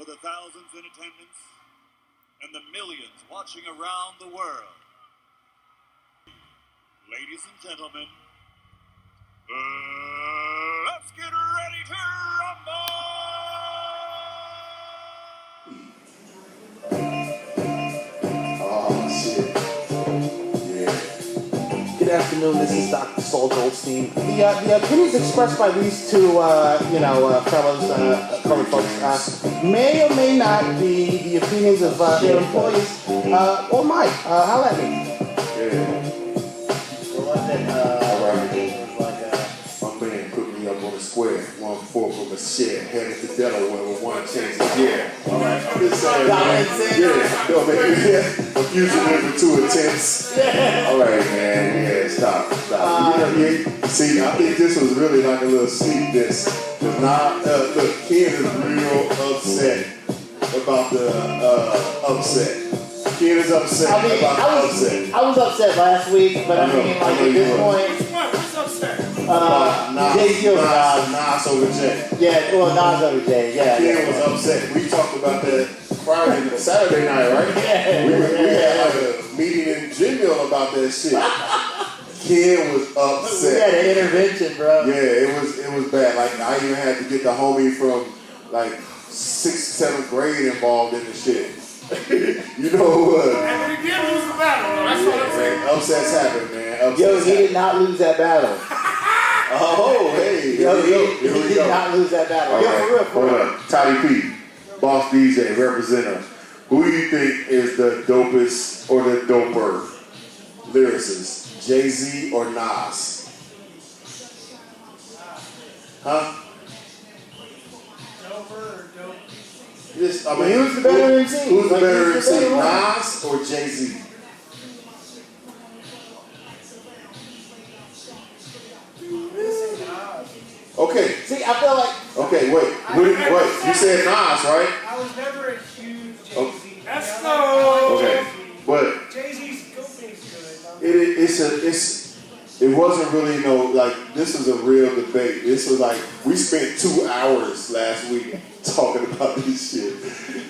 the thousands in attendance and the millions watching around the world. Ladies and gentlemen, let's get ready to rumble! Oh, shit. Yeah. Good afternoon, this is Dr. Saul Goldstein. The opinions expressed by these two, fellows, colored folks, may or may not be the opinions of their employees, or mine. Holla at me. Yeah. What was it? My man put me up on the square, 1/4 of a shed, headed to Delaware with one chance a year. All right, I'm just saying, man. Yeah, no, man. Confusion over 2 attempts. All right, man. Yeah, stop. See, I think this was really like a little sneak diss. Look, Ken is real upset about the upset. Ken is upset about the upset. I was upset last week, but at this point. What's upset? Nas over Jay. Yeah, well, Nas over Jay. Yeah. Ken was upset. We talked about that Saturday night, right? Yeah. We had like a meeting in Gmail about that shit. Ken was upset. We had an intervention, bro. Yeah, it was bad. Like I even had to get the homie from like 6th, 7th grade involved in the shit. You know who was? And we did lose the battle, though. That's what I'm saying. Upsets happen, man. He did not lose that battle. Oh, hey. He did not lose that battle. All right. For real. Toddy P, Boss DJ, representative. Who do you think is the dopest or the doper lyricist? Jay-Z or Nas? Huh? Doper or dope? Who's the better MC? Who's the better MC? Nas or Jay-Z? Okay. See, I feel like. Okay, wait. You said Nas, right? I was never a huge Jay-Z. Oh. Let's go. Okay, but Jay-Z's coping's good. it wasn't really this is a real debate. This was like we spent 2 hours last week talking about this shit.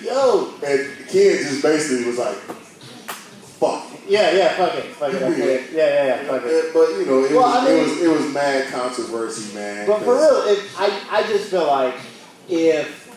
Yo. And Ken just basically was like, fuck. Yeah, fuck it. Fuck it. Yeah, fuck it. But it was mad controversy, man. But for real, I just feel like if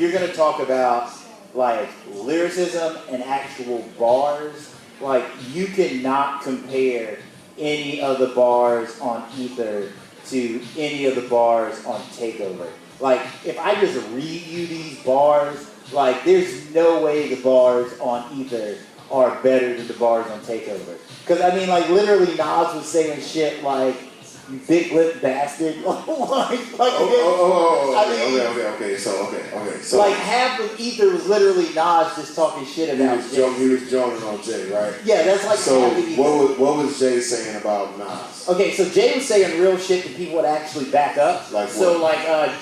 you're gonna talk about like lyricism and actual bars, like you cannot compare any of the bars on Ether to any of the bars on Takeover. Like if I just read you these bars, like there's no way the bars on Ether are better than the bars on Takeover. Because I mean, like literally, Nas was saying shit like, "You big lip bastard." Okay. So like half of Ether was literally Nas just talking shit about Jay. He was joning on Jay, right? Yeah, that's like. So what was Jay saying about Nas? Okay, so Jay was saying real shit that people would actually back up. Like what? So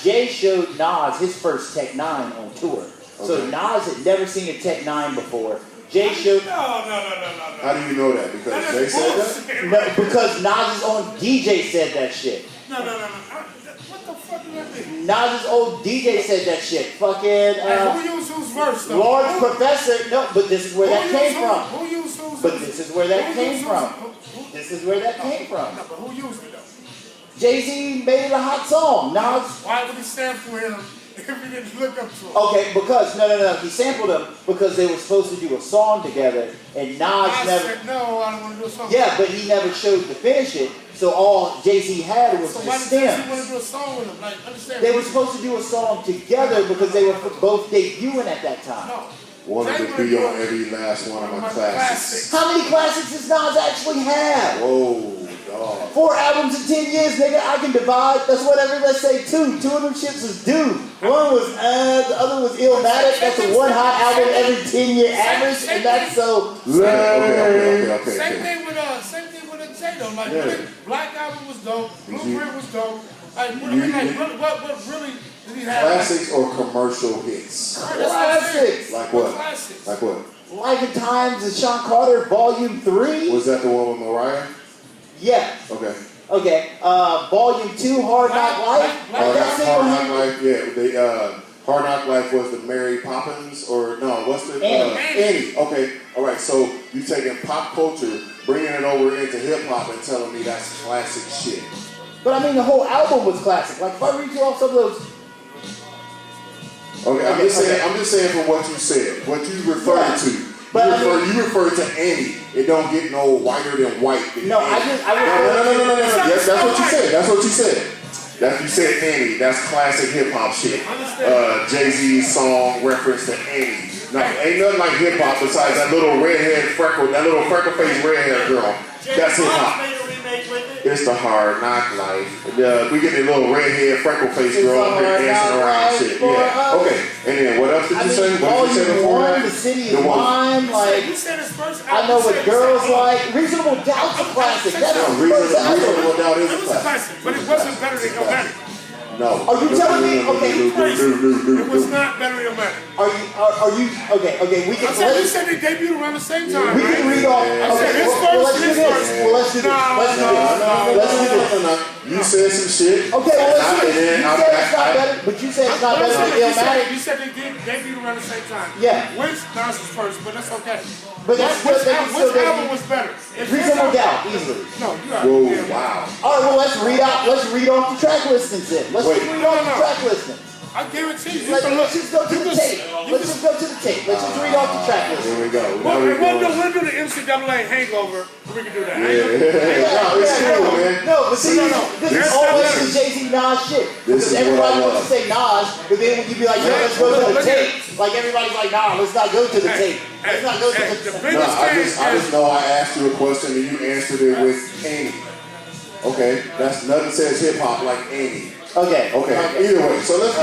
Jay showed Nas his first Tech 9 on tour. Okay. So Nas had never seen a Tech 9 before. Jay showed. No. How do you know that? Because Jay said that? No, because Nas's own DJ said that shit. No. What the fuck do that mean? Nas's old DJ said that shit. Fucking. Who used whose verse though? Large Professor. No, but this is where that came from. Who used whose? But this is where that came from. This is where that came from. No, but who used it though? Jay-Z made it a hot song. Nas. Why would he sample him if he didn't look up to him? Okay, because no. He sampled him because they were supposed to do a song together, and Nas never. Said, no, I don't want to do a song. Yeah, but he never showed to finish it. So all Jay-Z had was the why stem. did Jay-Z want to do a song with him? Like, understand? They were supposed to do a song together because they were both debuting at that time. No. Wanted to be on every last one of my classics. How many classics does Nas actually have? Whoa, dog. 4 albums in 10 years, nigga. I can divide. That's whatever. Let's say 2. 2 of them shits was due. One was the other was Illmatic. That's a one hot album every 10-year average, and that's so. Okay. Same thing with a J though. Like Black Album was dope. Blueprint was dope. Like what really did he have? Classics or commercial hits? Classics. Like what? Classics. Like what? Life and Times of Sean Carter, Volume 3. Was that the one with Mariah? Yeah. Okay. Volume 2, Hard Knock Life. Hard Knock Life. Yeah. Hard Knock Life was the Mary Poppins, or no, what's the Annie. Okay, all right. So you taking pop culture, bringing it over into hip hop, and telling me that's classic shit. But I mean, the whole album was classic. Like if I read you off some of those. Okay, I'm just saying from what you said, what you referred to. But you refer to Annie. It don't get no whiter than white. No, Annie. No. Yes, that's what you said. That's what you said. You said Annie. That's classic hip hop shit. Jay-Z's song reference to Annie. No, ain't nothing like hip hop besides that little freckle-faced redhead girl. That's hip hop. It's the Hard Knock Life. We get a little redhead, freckle-faced girl up here dancing around and shit. Yeah. Okay. And then what else did you say? What did you say before that? The City is Mine. Like, I Know What Girls Like. Reasonable Doubt's a classic. Reasonable Doubt is a classic. But it wasn't better than Illmatic. No. Are you telling me? Okay. It was not better than Illmatic. Are you? Okay. We can. You said they debuted around the same time. We can read off. Let's do this. Let's do this. You said some shit. Okay, well, you said it's not better than Illmatic. You said they debuted around the same time. Yeah. Which Nas was first, but that's okay. But that's which album was better? Reasonable Doubt, easily. No, you got Whoa, wow. All right, well, let's read off the track listings then. Let's read off the track listings. I guarantee you. Let's just go to the tape. Let's just read off the track list. Here we go. We'll do the NCAA hangover. We can do that. It's cool, man. No, but see, this is always the Jay-Z Nas shit. Because everybody wants to say Nas, but then when you be like, yo, let's go to the tape, like everybody's like, nah, let's not go to the tape. Let's not go to the tape. I just know I asked you a question and you answered it with Annie. Okay, that's nothing says hip hop like Annie. Okay. Either way, so let's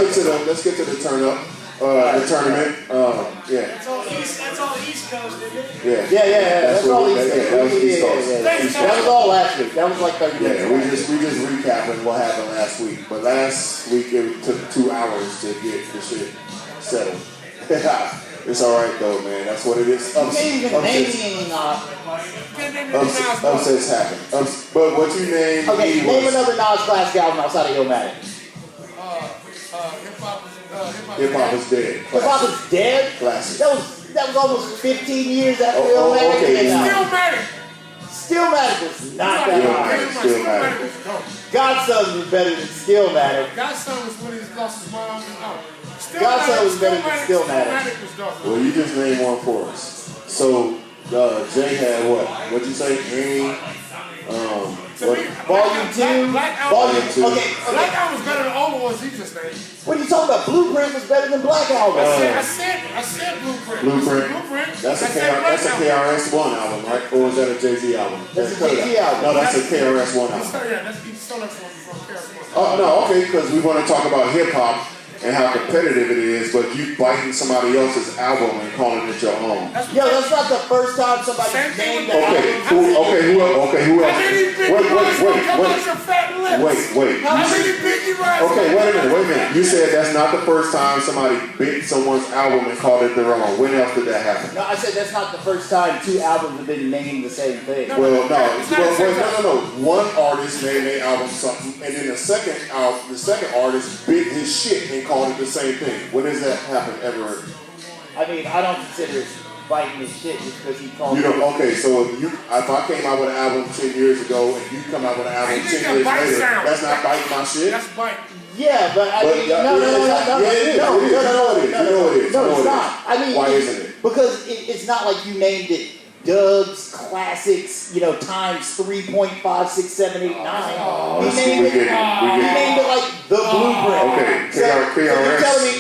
get to the turn up, the tournament. Yeah. That's all East Coast, isn't it? Yeah. That's all East Coast. That was East Coast. That was all last week. That was like 30 minutes. Yeah, we just recapping what happened last week. But last week it took 2 hours to get the shit settled. It's all right though, man. That's what it is. Upsets happen. But what you named? Okay, name another Nas classic album outside of Illmatic. Hip Hop is Dead. Hip Hop is Dead. Classic. That was almost 15 years after Illmatic. Okay. Stillmatic was not that hard. Stillmatic was dope. Godson was better than Stillmatic. Godson was when he lost his mom. Godson was better than Stillmatic. Well, you just named one for us. So Jay had what? What'd you say? Annie. Volume 2. Volume 2. Okay. Black Album was better than all the ones he just named. What are you talking about? Blueprint was better than Black Album. I said Blueprint. Blueprint. That's a KRS-One album, right? Or is that a Jay-Z album? That's a Jay-Z album. No, that's a KRS-One album. Yeah, that's from KRS-One. Oh no, okay, because we want to talk about hip hop and how competitive it is, but you biting somebody else's album and calling it your own. Yo, that's not the first time somebody named that album. Who else? Wait. Okay, wait a minute. You said that's not the first time somebody bit someone's album and called it their own. When else did that happen? No, I said that's not the first time 2 albums have been named the same thing. No. One artist named their album something, and then the second artist bit his shit and called it the same thing. When does that happen ever? I mean, I don't consider it biting his shit just because he called it. Okay, so if I came out with an album 10 years ago and you come out with an album 10 years later, that's not biting my shit? That's biting. Yeah, but I mean, no, it's not. I mean, why isn't it? Because it's not like you named it Dubs Classics, times 3.5, 6, 7, 8, 9. He named it like the Blueprint. Okay,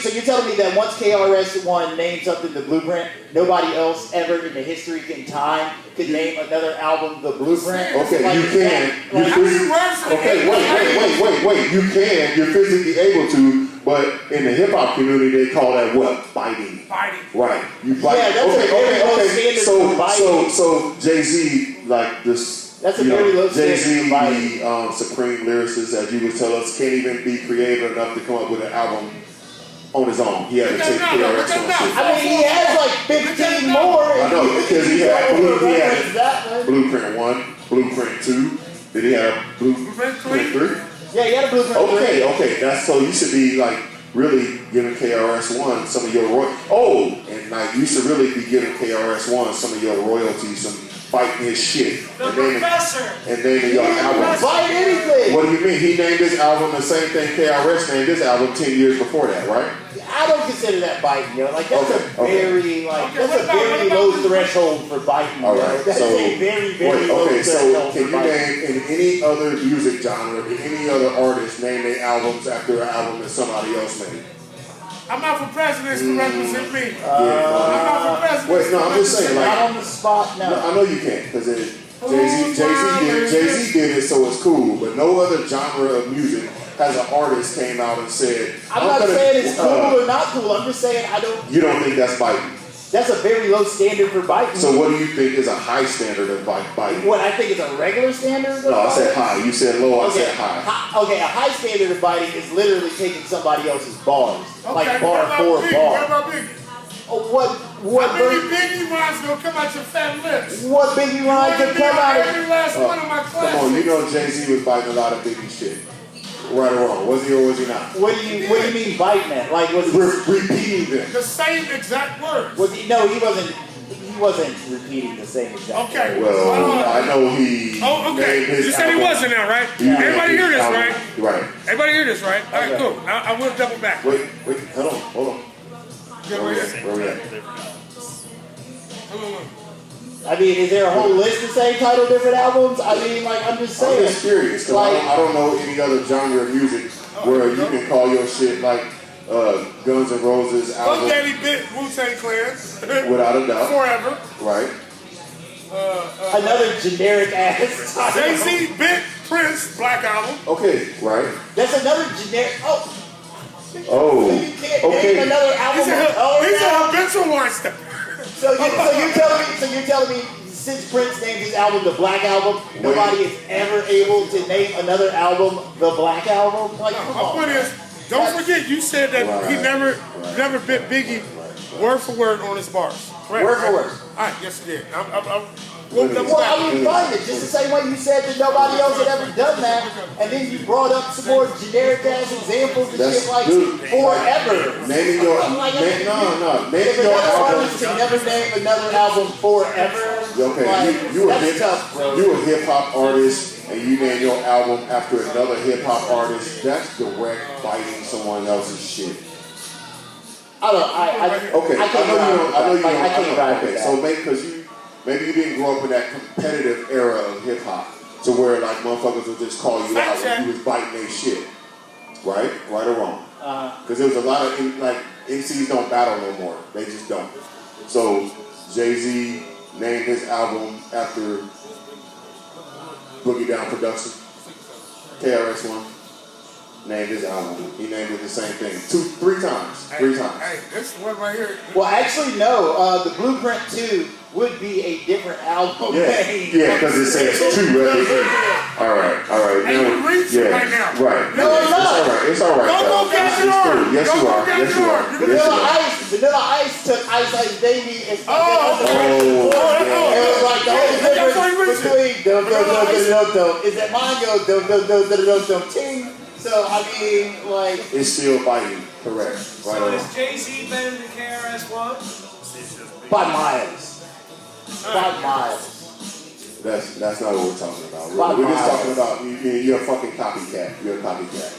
So you're telling me that once KRS-One named something the Blueprint, nobody else ever in the history in time could name another album the Blueprint? Okay, you can. Wait. You can. You're physically able to. But in the hip hop community, they call that what? Biting. Right. You bite. Yeah, that's okay. So Jay-Z, like this. That's a very low Jay-Z, the supreme lyricist, as you would tell us, can't even be creative enough to come up with an album on his own. He had to take KRS on shit. I mean, he has like 15 more. I know, because he had Blueprint 1, Blueprint 2. Did he have Blueprint 3? Yeah, he had a Blueprint 3. Okay. That's so you should be like really giving KRS-One some of your and like you should really be giving KRS-One some of your royalties, some fighting his shit. The Professor. And naming your album. Fight anything. What do you mean? He named his album the same thing KRS named his album 10 years before that, right? I don't consider that biting, yo. Like that's Okay, a very low threshold for biting. All right. That's a very low okay, so threshold can for you biting. name in any other music genre, did any other artist name their albums after an album that somebody else made? I'm out for presidents to represent me. Yeah, I'm out for presidents. wait, no, I'm just saying, Not like, on the spot, no. I know you can't, because Jay-Z did it, so it's cool. But no other genre of music has an artist came out and said, I'm not saying it's cool or not cool. I'm just saying I don't. You don't think that's biting? That's a very low standard for biting. So what do you think is a high standard of biting? What I think is a regular standard of No, I said biting? high. You said low, I Okay, said high. Okay, a high standard of biting is literally taking somebody else's bars. Okay, Like bar what about for Biggie? bar. What about Biggie? What How many Biggie rhymes gonna come out your fat lips? What Biggie rhyme could come out of? Every last one of my classes. Come on, you know Jay-Z was biting a lot of Biggie shit. Right or wrong? Was he or was he not? What do you mean biting it? Like was he repeating them? The same exact words. Was he? No, he wasn't. He wasn't repeating the same exact. Okay. Well, I know he. Oh, okay. named his You said he album- wasn't now, right? he named Everybody his hear this, album- right? Right. Everybody hear this, right? All right, Okay. cool. I will double back. Wait, hold on. Get Where rid we of at? it. Where we at? I mean, is there a whole list of same title different albums? I mean, like I'm just I'm saying. just curious, because Like, I don't know any other genre of music where you can call your shit like Guns N' Roses Fuck album Daddy bit Wu-Tang Clan. without a doubt. Forever. Right. another generic ass title. Jay-Z bit Prince Black Album. Okay, right. That's another generic. Oh, Oh, you can't okay. name another album. He's a habitual monster. So you're telling me since Prince named his album the Black Album, nobody is ever able to name another album the Black Album? Like, come My on. point is, don't forget you said that he never bit Biggie word for word on his bars. Correct, Word for word. All right, yes you did. Well, I mean, fine. It's just the same way you said that nobody else had ever done that, and then you brought up some more generic ass examples and shit like forever. Naming your If naming your another album. artist can never name another album forever, Okay, like, you a that's tough, bro. you a hip hop artist and you name your album after another hip hop artist. That's direct biting someone else's shit. I don't. Okay, I know you don't. I know you don't. I can't ride Okay, with so that. because maybe you didn't grow up in that competitive era of hip hop, to where like motherfuckers would just call you out when you was biting their shit, right? Right or wrong? Because there was a lot of MCs don't battle no more. They just don't. So Jay-Z named his album after Boogie Down Production. KRS-One named his album. He named it the same thing. 3 times. Three times. Hey, this one right here. Well, actually, no. The Blueprint 2 would be a different album name. Yeah, because it says 2 at the end. All right. And you're reaching right now. Right. No, I'm not. It's all right. Don't go get your arm. Yes, you are. Yes, you are. Vanilla Ice took Ice Ice Baby and stuck it on the Oh, It was like the whole difference between dum dum dum dum dum dum is that mine goes dum dum dum dum dum dum ting. So I mean, like it's still biting. Correct. Right So on. is Jay-Z better than KRS-One? by miles. By miles. That's not what we're talking about. Bob We're just Marley. talking about you're a fucking copycat. You're a copycat.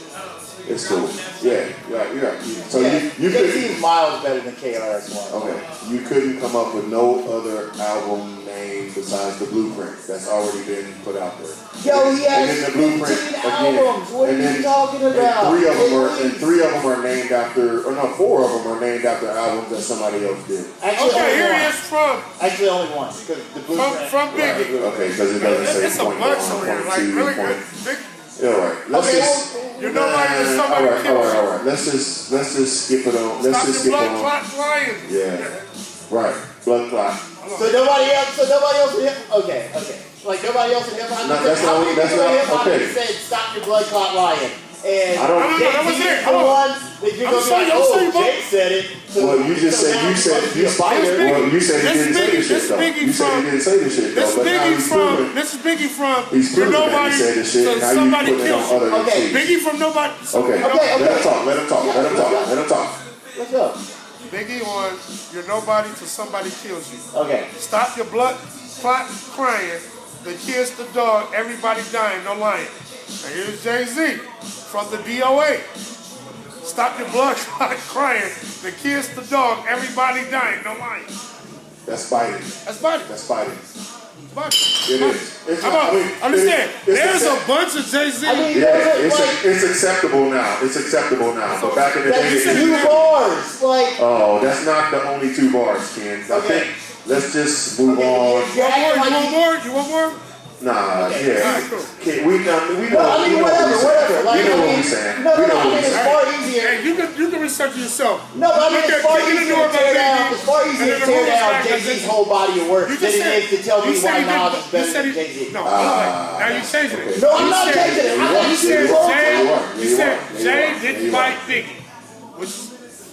It's cool. Yeah. You're right. So Yeah, you Jay-Z could. is miles better than KRS-One. Okay. You couldn't come up with no other album name besides the Blueprint that's already been put out there. Yo, he And has then the Blueprint 15 again. albums. What are And you then- talking And about? 3 of them are named after, or no, 4 of them are named after albums that somebody else did. Actually, Okay, only here one. he is from Actually, only one because the Blueprint. from Biggie. Okay, because it doesn't say It's a point bunch 1, over here. point Like 2, really point. good. Yeah, all right. Let's Okay, just. You know, like if somebody kills you. All right. Let's just skip it on. Let's Stop just your skip blood on. clot flying. Yeah. Right. Blood clot. So nobody else in hip. Okay. Like nobody else in hip hop. No, that's not- Hip hop okay. said stop your blood clot lying. And I don't- No, that was Jay-Z it. is the Hold on. one. Then you're I'm gonna be sorry, like, I'm sorry, oh, Bob. Jay said it. So, Well, you just so said now you said must be you a fighter. Well, you said he didn't say this shit though. Biggie You said he from- didn't say this shit This though. But now he's proving. This is Biggie from He's You're proving that Nobody he said this shit. to And now you Somebody put it Kills on You. other Okay. MCs. Biggie from Nobody. Okay. Okay. Let him talk. Let him talk. Let him talk. Let him talk. Let's go. Biggie on You're Nobody Till Somebody Kills You. Okay. Stop your blood clot crying. The kids, the dog, everybody dying, no lying. And here's Jay-Z from the DOA. Stop your blood clot crying. The kids, the dog, everybody dying, no lying. That's fighting. That's body. That's fighting. It is. It's How not- about, I mean, understand, it's there's a accept- bunch of Jay-Z. I mean, Yeah, like, it's acceptable now. It's acceptable now. But back in the that's day, 2 bars. Like, oh, that's not the only 2 bars, Ken. I Okay. think let's just move Okay, on. yeah, You like, want more? You want more? Nah, Okay. yeah. Alright, cool. Ken, we know. no, I mean, we know whatever. Like, we know I what mean, we're saying. No, We know I what mean, we're it's saying. far easier. Hey, you can research it yourself. No, but I mean, Look it's at far Kicking the easier Door to by tear down. Biggie, It's far and easier then to the tear rumors down back that Jay-Z's Jay- whole body of work You than just it said, is to tell me you said why he Nas did, is better you said than he, Jay-Z. no, now you're changing it. No, I'm You not said- changing it. I'm You not said changing it. Jay, you said Yeah, Jay you are. didn't Yeah, you fight are. Biggie, which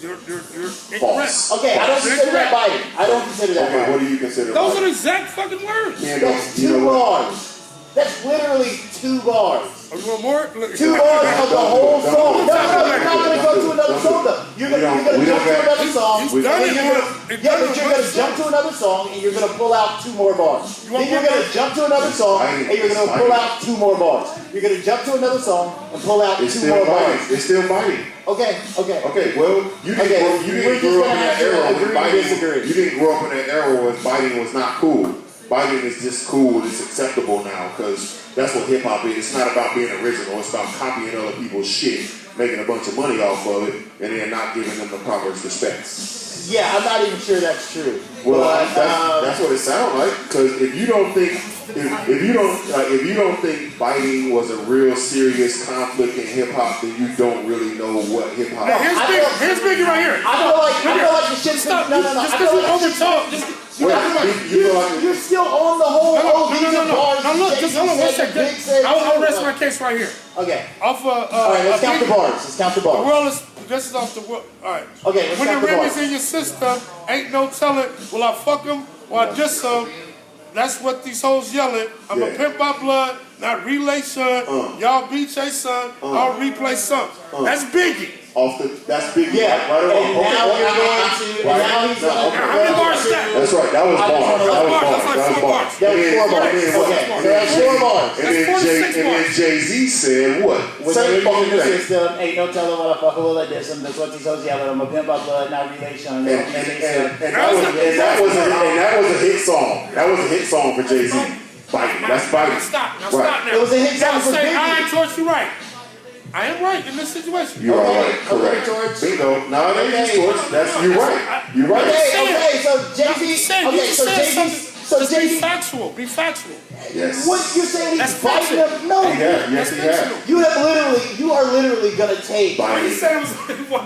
you're incorrect. False. Okay, I don't consider that biting. I don't consider that Okay, what biting. do you consider? Those are the biting? exact fucking words. Ken, That's you 2 know what? bars. That's literally 2 bars. Oh, you want more? Look. 2 bars of the whole Don't- song. No, don't- you're not gonna go to another song though. You're gonna we jump don't to have- another song. He's and done then it you're with- gonna- he's Yeah, done but it you're with gonna jump to another song and you're gonna pull out 2 more bars. You want Then you're more gonna bars? jump to another song and you're gonna pull out 2 more bars. You're gonna jump to another song and pull out It's 2 still more bars. biting. It's still biting. Okay. Okay, well, you didn't, Okay, grow, you we're didn't just grow up gonna in that have to era agree when to biting. disagree. You didn't grow up in that era when biting was not cool. Biting is just cool. It's acceptable now because that's what hip hop is. It's not about being original. It's about copying other people's shit, making a bunch of money off of it, and then not giving them the proper respect. Yeah, I'm not even sure that's true. Well, But, that's what it sounds like. Because if you don't think, if you don't think biting was a real serious conflict in hip hop, then you don't really know what hip hop. Here's Biggie right here. I feel like the shit's Stop. no. Just I because feel you like the shit's- overtalk. Just, You're still on the whole. Bars. No, look, just hold on one Jay-Z said, Big second. said, I'll rest my case right here. Okay. Off All right, let's count the bars. Let's count the The bars. world is, this is off the world. All right. Okay, let's when count the the rim bars. is in your system, ain't no telling, will I fuck him or I diss him? That's what these hoes yelling. I'm a Yeah. pimp by blood, not relation. Y'all beat your son, I'll replay some. That's Biggie. That's big. Yeah. Right or wrong. And now you're going to. And now he's going to. How many bars is that? That's right. That was I just bars. wanna That was let- bars. That's like That was 4 bars. bars. That was 4 bars. And then what? Okay, so that's 4 bars. And then That's 46 and then bars. Jay-Z said what? When Same they in fucking the thing. system, ain't no telling what I fuck with, I diss him. That's what these hoes yelling. I'm a pimp by blood, not relation. And that was a hit song. That was a hit song for Jay-Z. Biting. That's biting. Now stop. Now Right. stop now. It was a hit song Now for say, I Biggie. ain't George, you right. I am right in this situation. You are Okay, right. Correct. okay, George. Bingo. No, it ain't just Okay. George. That's you right. You right. Okay, so Jay-Z. Saying, Okay, you so said Jay-Z. something. So Just be Jay-Z. factual. Be factual. Yes. What you're saying? That's He's biting fiction. him? No. Yes, he has. You are literally gonna take. When Biting. you said it was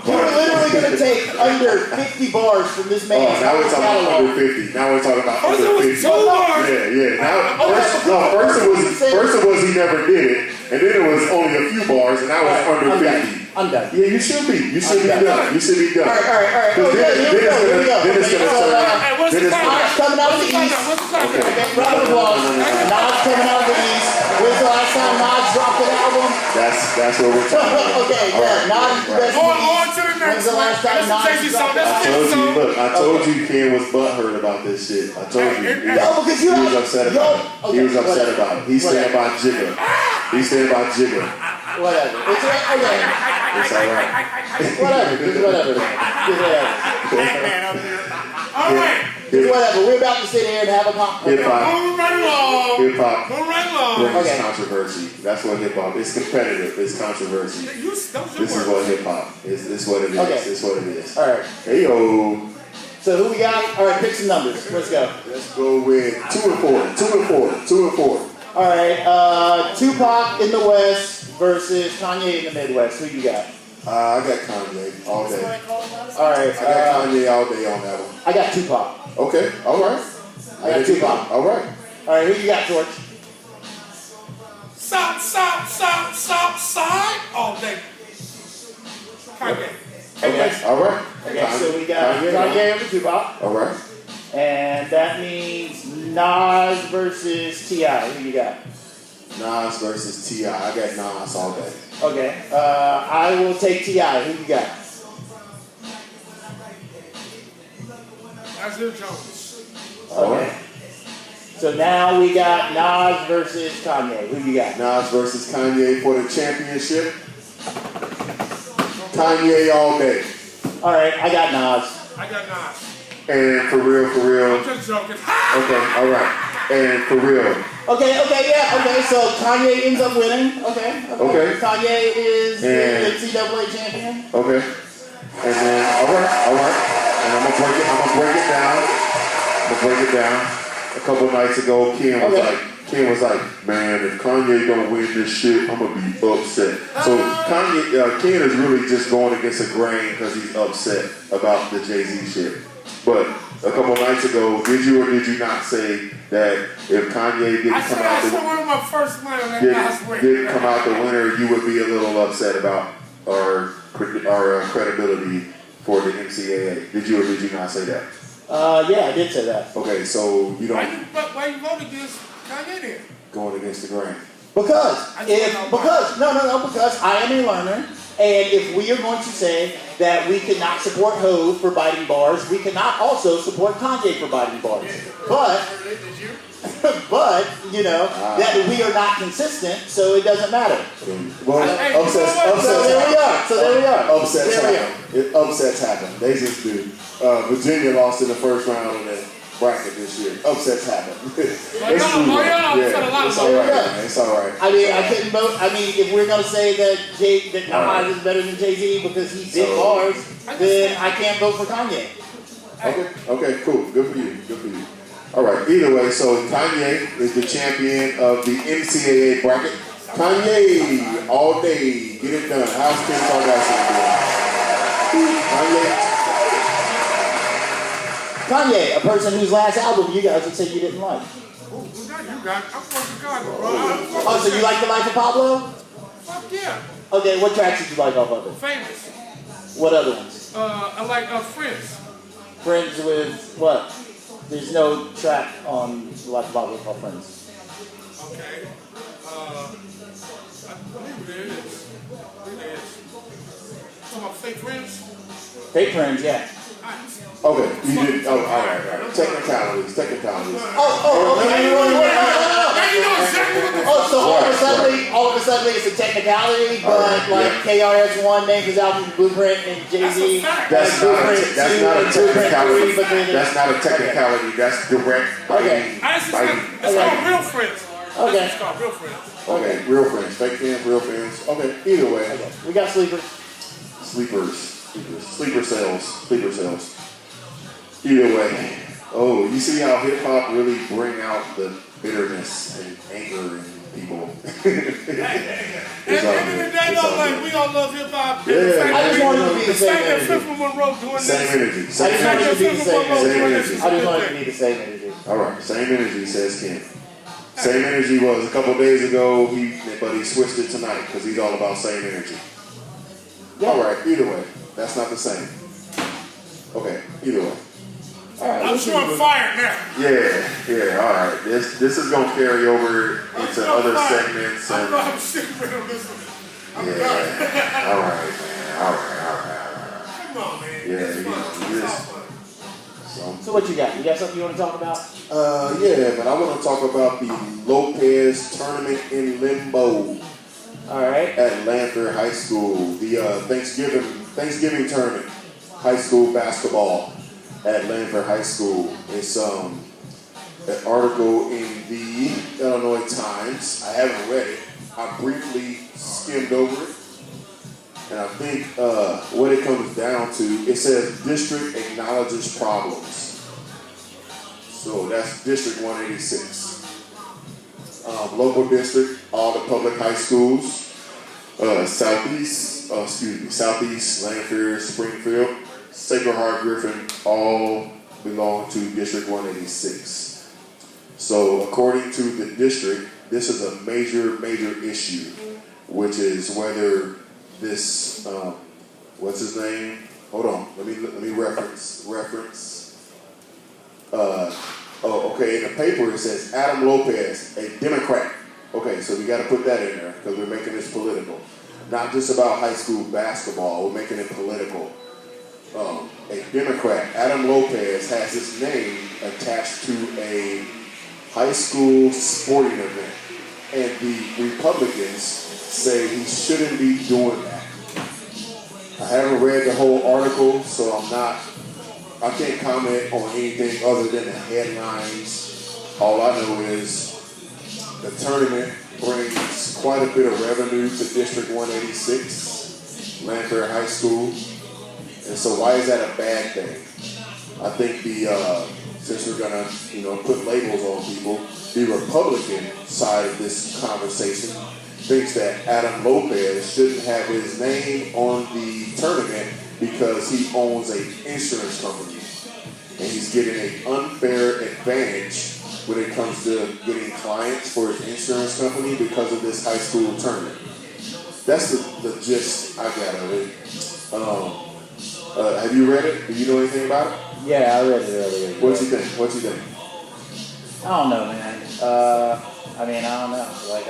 You're literally gonna take under 50 bars from this Oh, man's now we're talking about catalog. under 50. Now we're talking about First it under was 50. 2 bars. Yeah. Now, Okay. first it was he never did it, and then it was only a few bars, and now it's Alright, under I'm 50. done. I'm done. Yeah, you should be. You should be I'm done. You should be done. All right. Oh, Then yeah, here we go. then it's Okay, gonna so, turn. Hey, what's Then the it's time? Nas coming out of the east. What's the time? Okay, round of applause. Nas coming out of the east. When's the last time Nas dropped an album? That's what we're talking about. Okay, yeah, Nas is the best. On to the When's next the one. last time That's the Nas Jay-Z song. dropped That's I the told Jay-Z you, song. look, I told you Ken was butthurt about this shit. I told you. No, because you He was have- upset yo, about it. okay, He was upset whatever. about it. He's saying about Jigga. He's saying about Jigga. Whatever. It's okay. It's alright. Whatever. Just whatever. Just whatever. All right. Just whatever. We're about to sit here and have a conversation. Hip hop. Move right along. Hip hop. Move right along. brings Okay. controversy. That's what hip hop. It's competitive. It's controversy. That was your This is word. what hip hop is. This is what it is. Okay. It's what it is. All right. Hey yo. So who we got? All right, pick some numbers. Let's go. Let's go with 2 and 4. 2 and 4. 2 and 4. All right. Tupac in the West versus Kanye in the Midwest. Who you got? I got Kanye all day. All right. I got Kanye all day on that one. I got Tupac. Okay. All right. I got Tupac. All right. All right. Who you got, George? Side all day. Kanye. Okay. All right. Okay, so we got Kanye over Tupac. All right. And that means Nas versus T.I. Who you got? Nas versus T.I. I got Nas all day. Okay. I will take T.I. Who you got? Isaiah Jones. Okay. So now we got Nas versus Kanye. Who you got? Nas versus Kanye for the championship. Kanye all day. All right, I got Nas. I got Nas. And for real. I'm just joking. Okay, all right. And for real. Okay. So Kanye ends up winning. Okay. Okay. Kanye is the And- NCAA champion. Okay. And then, all right. And I'm gonna break it down. A couple nights ago, Ken was like, man, if Kanye don't win this shit, I'm gonna be upset. So Ken is really just going against the grain because he's upset about the Jay-Z shit. But a couple nights ago, did you or did you not say that if Kanye didn't come out the winner, you would be a little upset about our credibility for the NCAA? Did you or did you not say that? Yeah, I did say that. Okay, so you don't Why you vote against Kanye then? going against the grain. Because I am a learner, and if we are going to say that we cannot support Hov for biting bars, we cannot also support Kanye for biting bars. But that we are not consistent, so it doesn't matter. Well, So there we are. Upsets happen. They just do. Virginia lost in the first round of the bracket this year. Upsets happen. It's all right, man. It's all right. I mean, I couldn't vote. I mean, if we're gonna say that Nas is better than Jay-Z because he did bars, then I can't vote for Kanye. Okay, cool. Good for you. All right. Either way, so Kanye is the champion of the NCAA bracket. Kanye all day, get it done. How's Kim Kardashian doing? Kanye, a person whose last album you guys would say you didn't like. I'm from Chicago, bro. Oh, so you like The Life of Pablo? Fuck yeah. Okay, what tracks did you like off of it? Famous. What other ones? I like Friends. Friends with what? There's no track on The Life of Pablo called Friends. Okay. I believe there is. So my fake friends? Fake Friends, yeah. Okay, you did. Oh, all right. Technicalities. Okay. So all of a sudden it's a technicality, but like KRS-One named his album Blueprint and Jay-Z. That's not a technicality. That's not a technicality. That's direct. Okay. It's called Real Friends. Okay. It's called Real Friends. Okay, real friends. Fake fans, real fans. Okay, either way. Okay. We got sleepers. Sleeper cells. Either way. Oh, you see how hip hop really bring out the bitterness and anger in people. We all love hip hop. Yeah. I just wanted to be the same energy. Same energy. I just wanted to be the same Same energy. energy. I just wanted to be the same energy. All right, same energy, says Ken. Same energy was a couple days ago, but he switched it tonight because he's all about same energy. Yeah. All right, either way, that's not the same. Okay, either way. All right. I'm sure I'm fired now. Yeah, all right. This is gonna carry over into other segments and I'm sick of this one. all right, man. All right. Come on, man. Yeah, So what you got? You got something you want to talk about? yeah, but I want to talk about the Lopez tournament in limbo. All right. At Lanphier High School, the Thanksgiving tournament, high school basketball at Lanphier High School. It's an article in the Illinois Times. I haven't read it. I briefly skimmed over it, and I think what it comes down to, it says district acknowledges problems. So that's District 186. Local district, all the public high schools, Southeast, Lanphier, Springfield, Sacred Heart, Griffin, all belong to District 186. So according to the district, this is a major issue, which is whether this, what's his name? hold on. Let me reference. Okay. In the paper it says Adam Lopez, a Democrat. Okay, so we got to put that in there because we're making this political. Not just about high school basketball. We're making it political. A Democrat, Adam Lopez, has his name attached to a high school sporting event, and the Republicans say he shouldn't be doing that. I haven't read the whole article, so I can't comment on anything other than the headlines. All I know is the tournament brings quite a bit of revenue to District 186, Lanphier High School. And so why is that a bad thing? I think since we're gonna, put labels on people, the Republican side of this conversation thinks that Adam Lopez shouldn't have his name on the tournament because he owns an insurance company. And he's getting an unfair advantage when it comes to getting clients for his insurance company because of this high school tournament. That's the gist I got of it. Have you read it? Do you know anything about it? Yeah, I read it earlier. What you think? I don't know, man. I don't know. Like,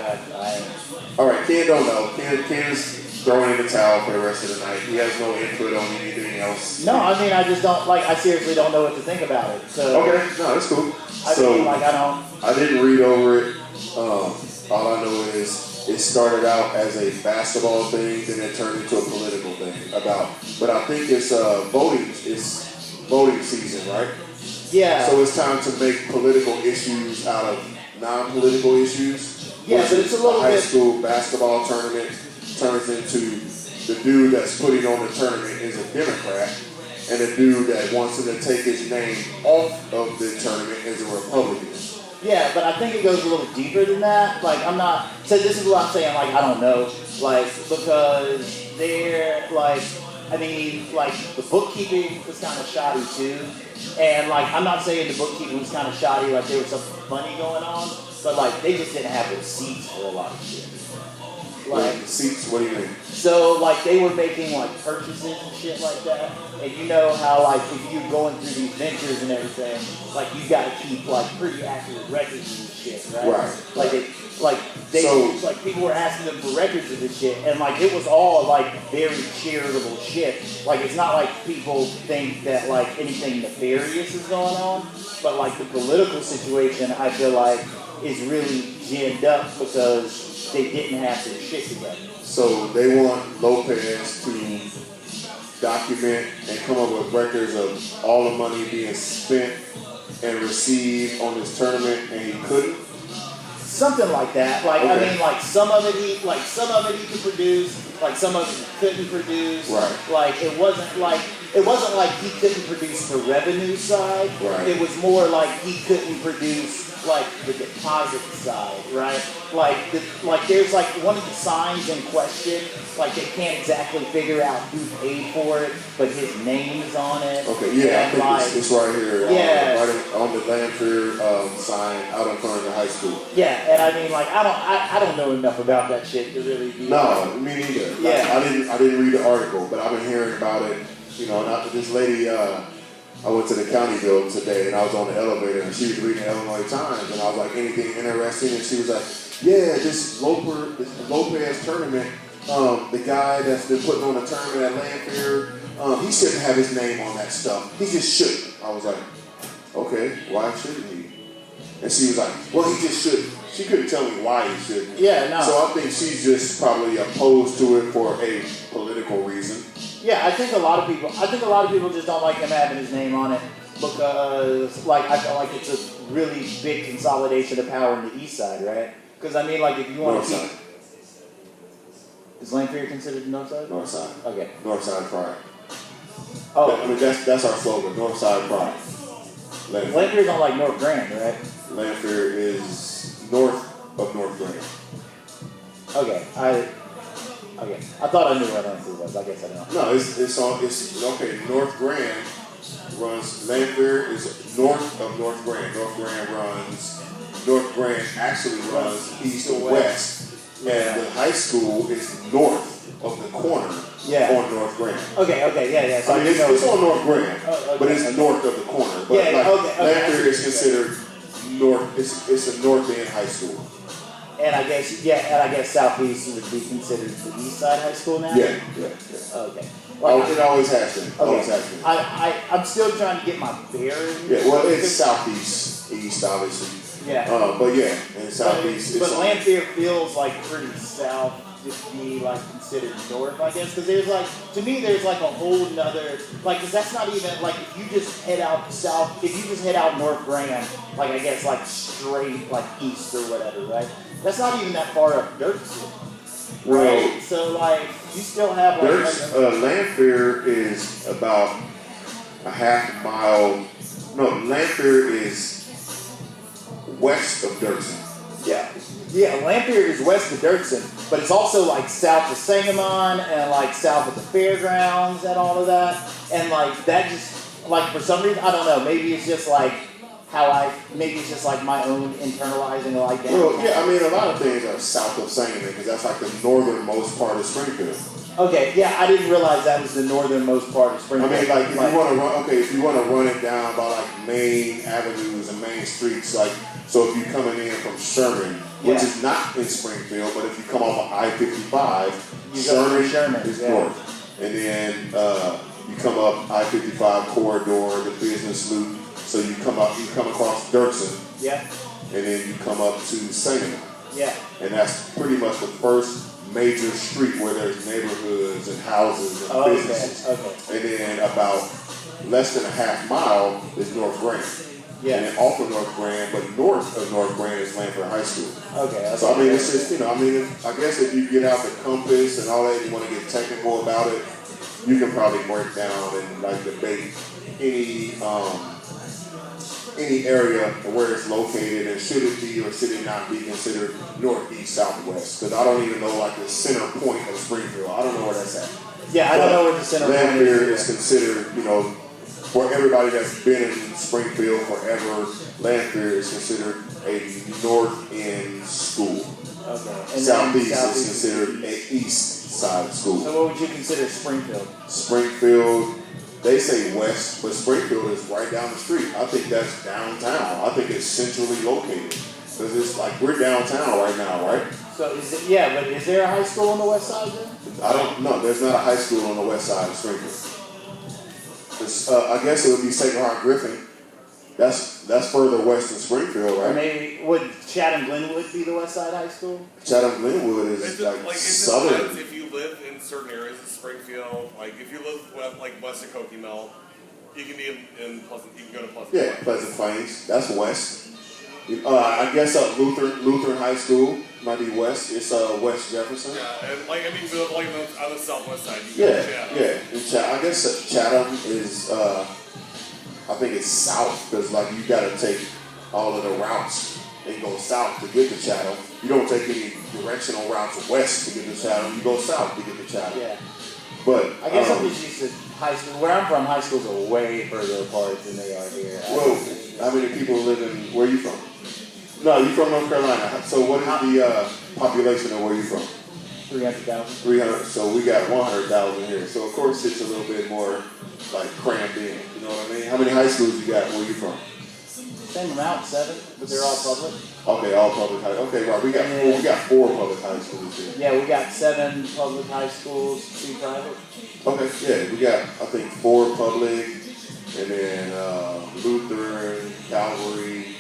All right, Ken don't know. Ken's throwing in the towel for the rest of the night. He has no input on anything else. No, I just don't, I seriously don't know what to think about it. So Okay, no, that's cool. I didn't read over it. All I know is it started out as a basketball thing, then it turned into a political thing but I think it's voting season, right? Yeah. So it's time to make political issues out of non-political issues. Yeah, but it's a little high bit. school basketball tournament turns into the dude that's putting on the tournament is a Democrat, and the dude that wants him to take his name off of the tournament is a Republican. Yeah, but I think it goes a little deeper than that. So this is what I'm saying, I don't know. Because they're, the bookkeeping was kind of shoddy too. And, I'm not saying the bookkeeping was kind of shoddy, there was something funny going on. But, they just didn't have receipts for a lot of shit. Receipts, what do you mean? So, they were making, purchases and shit like that. And you know how, if you're going through these ventures and everything, you got to keep, pretty accurate records and shit, right? Right. People were asking them for records of this shit, and, it was all, very charitable shit. It's not like people think that, anything nefarious is going on, but, the political situation, I feel is really ginned up because they didn't have their shit together. So they want Lopez to document and come up with records of all the money being spent and received on this tournament, and he couldn't. Something like that. Okay. Some of it he could produce, some of it he couldn't produce. Right. It wasn't like he couldn't produce the revenue side. Right. It was more he couldn't produce the deposit side, right? There's one of the signs in question, they can't exactly figure out who paid for it, but his name is on it. Okay, yeah, and I think it's right here. Yeah. Right on the Lanphier sign out in front of the high school. Yeah, and I don't know enough about that shit to really be. No, me neither. Yeah. I didn't read the article, but I've been hearing about it. This lady, I went to the county building today, and I was on the elevator, and she was reading the Illinois Times, and I was like, anything interesting? And she was like, yeah, this Lopez tournament, the guy that's been putting on the tournament at Lanphier, he shouldn't have his name on that stuff. He just shouldn't. I was like, okay, why shouldn't he? And she was like, well, he just shouldn't. She couldn't tell me why he shouldn't. Yeah, no. So I think she's just probably opposed to it for a political reason. Yeah, I think a lot of people just don't like him having his name on it because, I feel like it's a really big consolidation of power in the East Side, right? Because if you want North to side. Is Lanphier considered the North Side? North side. Okay. North side pride. Oh, That's our slogan. North side pride. Lanphier's on North Grand, right? Lanphier is north of North Grand. Okay. I thought I knew where Lanphier was. I guess I don't. No, it's okay. North Grand runs. Lanphier is north of North Grand. North Grand actually runs east to west, and the high school is north of the corner Yeah. on North Grand. Okay, yeah. So I mean, it's on North Grand, but it's north of the corner. But Yeah, okay. Lanphier is considered north. It's a North End high school. And I guess Southeast would be considered the East Side High School now. Yeah. Okay. It always has been. Okay. Always has been. I'm still trying to get my bearings. Yeah. Well, it's Southeast, East, obviously. Yeah. But yeah, in Southeast. But Lanphier feels like pretty south to be like considered north, I guess, because there's like, to me, there's like a whole nother, like, because that's not even, like, if you just head out south, if you just head out North Grand, like, I guess, like, straight, like, east or whatever, right? That's not even that far up Dirksen, right? Well, So, like, you still have, like, Lanphier is about a half mile. No, Lanphier is west of Dirksen. Yeah, Lanphier is west of Dirksen, but it's also like south of Sangamon and like south of the fairgrounds and all of that. And like that just, like for some reason, I don't know, maybe it's just like maybe it's just like my own internalizing like that. Well, yeah, I mean a lot of things are south of Sangamon because that's like the northernmost part of Springfield. Okay, yeah, I didn't realize that was the northernmost part of Springfield. I mean, like if you want to run it down by like main avenues and main streets, like so if you're coming in from Sherman, which is not in Springfield, but if you come off of I-55, Sherman is north, and then you come up I-55 corridor, the business loop, so you come across Dirksen, and then you come up to Sangamon, and that's pretty much the first major street where there's neighborhoods and houses and businesses. And then about less than a half mile is North Grand. And then off of North Grand, but north of North Grand is Lanphier High School. So I mean, it's just, I guess if you get out the compass and all that, you want to get technical about it, you can probably break down and like debate any area where it's located and should it be or should it not be considered northeast, southwest? Because I don't even know like the center point of Springfield. I don't know where that's at. Yeah, I don't know where the center point is. Lanphier is considered, for everybody that's been in Springfield forever, Lanphier is considered a north end school. Okay. Southeast is considered a east side school. So what would you consider Springfield? Springfield, they say west, but Springfield is right down the street. I think that's downtown. I think it's centrally located. Because it's like we're downtown right now, right? So but is there a high school on the west side then? I don't know. There's not a high school on the west side of Springfield. I guess it would be Sacred Heart Griffin. That's further west than Springfield, right? Or maybe would Chatham Glenwood be the west side high school? Chatham Glenwood is like southern. If you live in certain areas of Springfield, like if you live west of Cokie Mill, you can be in Pleasant. You can go to Pleasant. Yeah, Pleasant Plains. That's west. I guess Lutheran High School might be west. It's West Jefferson. Yeah, and on the southwest side. I guess Chatham is. I think it's south because like you got to take all of the routes and go south to get to Chatham. You don't take any directional routes west to get to Chatham. You go south to get to Chatham. Yeah. But I guess I'm just used to high school. Where I'm from, high schools are way further apart than they are here. Well, how many people live in? Where are you from? No, you're from North Carolina. So what is the population of where you're from? 300,000. 300. So we got 100,000 here. So of course it's a little bit more like crammed in. You know what I mean? How many high schools you got? Where you from? Same amount, 7, but they're all public. Okay, all public high. Okay, right. We got 4 public high schools here. Yeah, we got 7 public high schools, 2 private. Okay, yeah, we got I think 4 public, and then Lutheran, Calvary,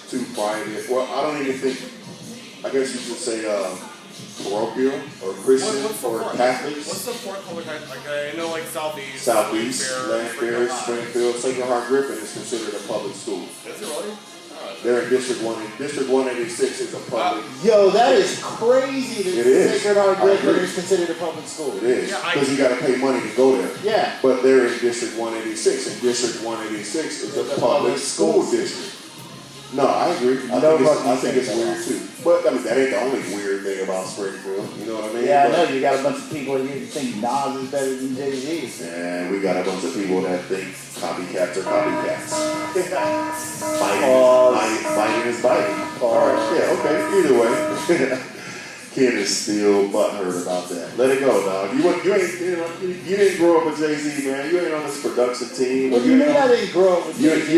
2 private. Well, I don't even think. I guess you should say parochial or Christian or Catholics. What's the 4th public high? Like I know, like Southeast, Lanphier, Springfield, Sacred Heart Griffin is considered a public school. Is it really? They're in District 1. District 186 is a public. Yo, that is crazy that It is. Sacred Heart Griffin is considered a public school. It is. Because you got to pay money to go there. Yeah. But they're in District 186, and District 186 is a public school district. No, I agree. I think it's weird too. But I mean, that ain't the only weird thing about Springfield. You know what I mean? Yeah, I know. You got a bunch of people here who think Nas is better than Jay-Z. And we got a bunch of people that think copycats are copycats. Biting is biting. All right. Yeah. Okay. Either way. Ken is still butthurt about that. Let it go, dog. You didn't grow up with Jay-Z, man. You ain't on this production team. Well, you mean I didn't grow up with You Jay-Z?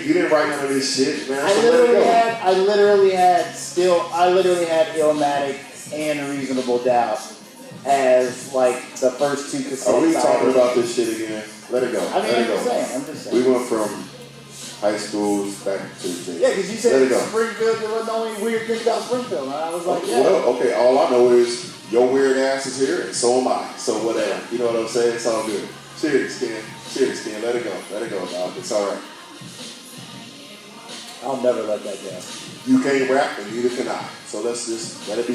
you didn't write none of this shit, man. I So let it go. literally had Illmatic and Reasonable Doubt as like the first two cassettes. Are we talking about this shit again? Let it go. I mean, Let it go. I'm just saying. We went from high school back to Jay-Z. Yeah, because you Let it said go. Springfield, there wasn't the only weird thing about Springfield. And I was like, yeah. Well, okay, all I know is your weird ass is here, and so am I. So whatever. You know what I'm saying? It's all good. Cheers, Ken. Cheers, Ken. Let it go. Let it go, dog. It's all right. I'll never let that go. You can't rap, and neither can I. So let's just let it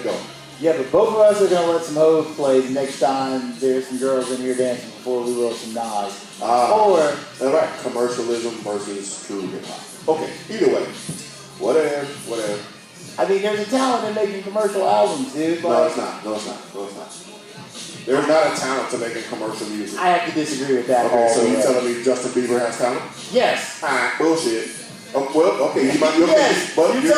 go. Yeah, but both of us are going to let some hoes play next time there's some girls in here dancing before we will some Nas. Or, All right, commercialism versus true hip hop. Okay, either way. Whatever. I mean, there's a talent in making commercial albums, dude. No, Like, it's not. There's not a talent to making commercial music. I have to disagree with that. Okay, all so the you way. telling me Justin Bieber has talent? Yes. Bullshit. Oh, well, okay, you might be okay. Yes. But So you're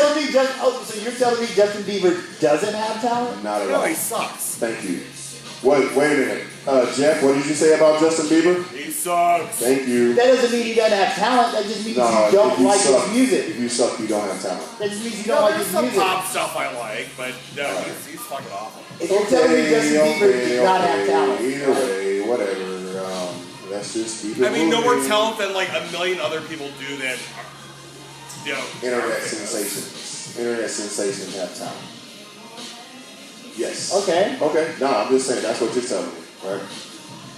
telling me Justin Bieber doesn't have talent? Not at No, all. he sucks. Thank you. Wait a minute. Jeff, what did you say about Justin Bieber? He sucks. Thank you. That doesn't mean he doesn't have talent. That just means No, you don't if you like suck, his music. If you suck, you don't have talent. That just means you No, don't like there's his some music. pop stuff I like, but no, he's fucking awful. If you're telling me Justin Bieber does not have talent. Either way, whatever. Let's just keep it I mean, no moving. more talent than like a million other people do that. Internet sensations. Internet sensations have talent. Yes. Okay. Okay. No, I'm just saying that's what you're telling me, right?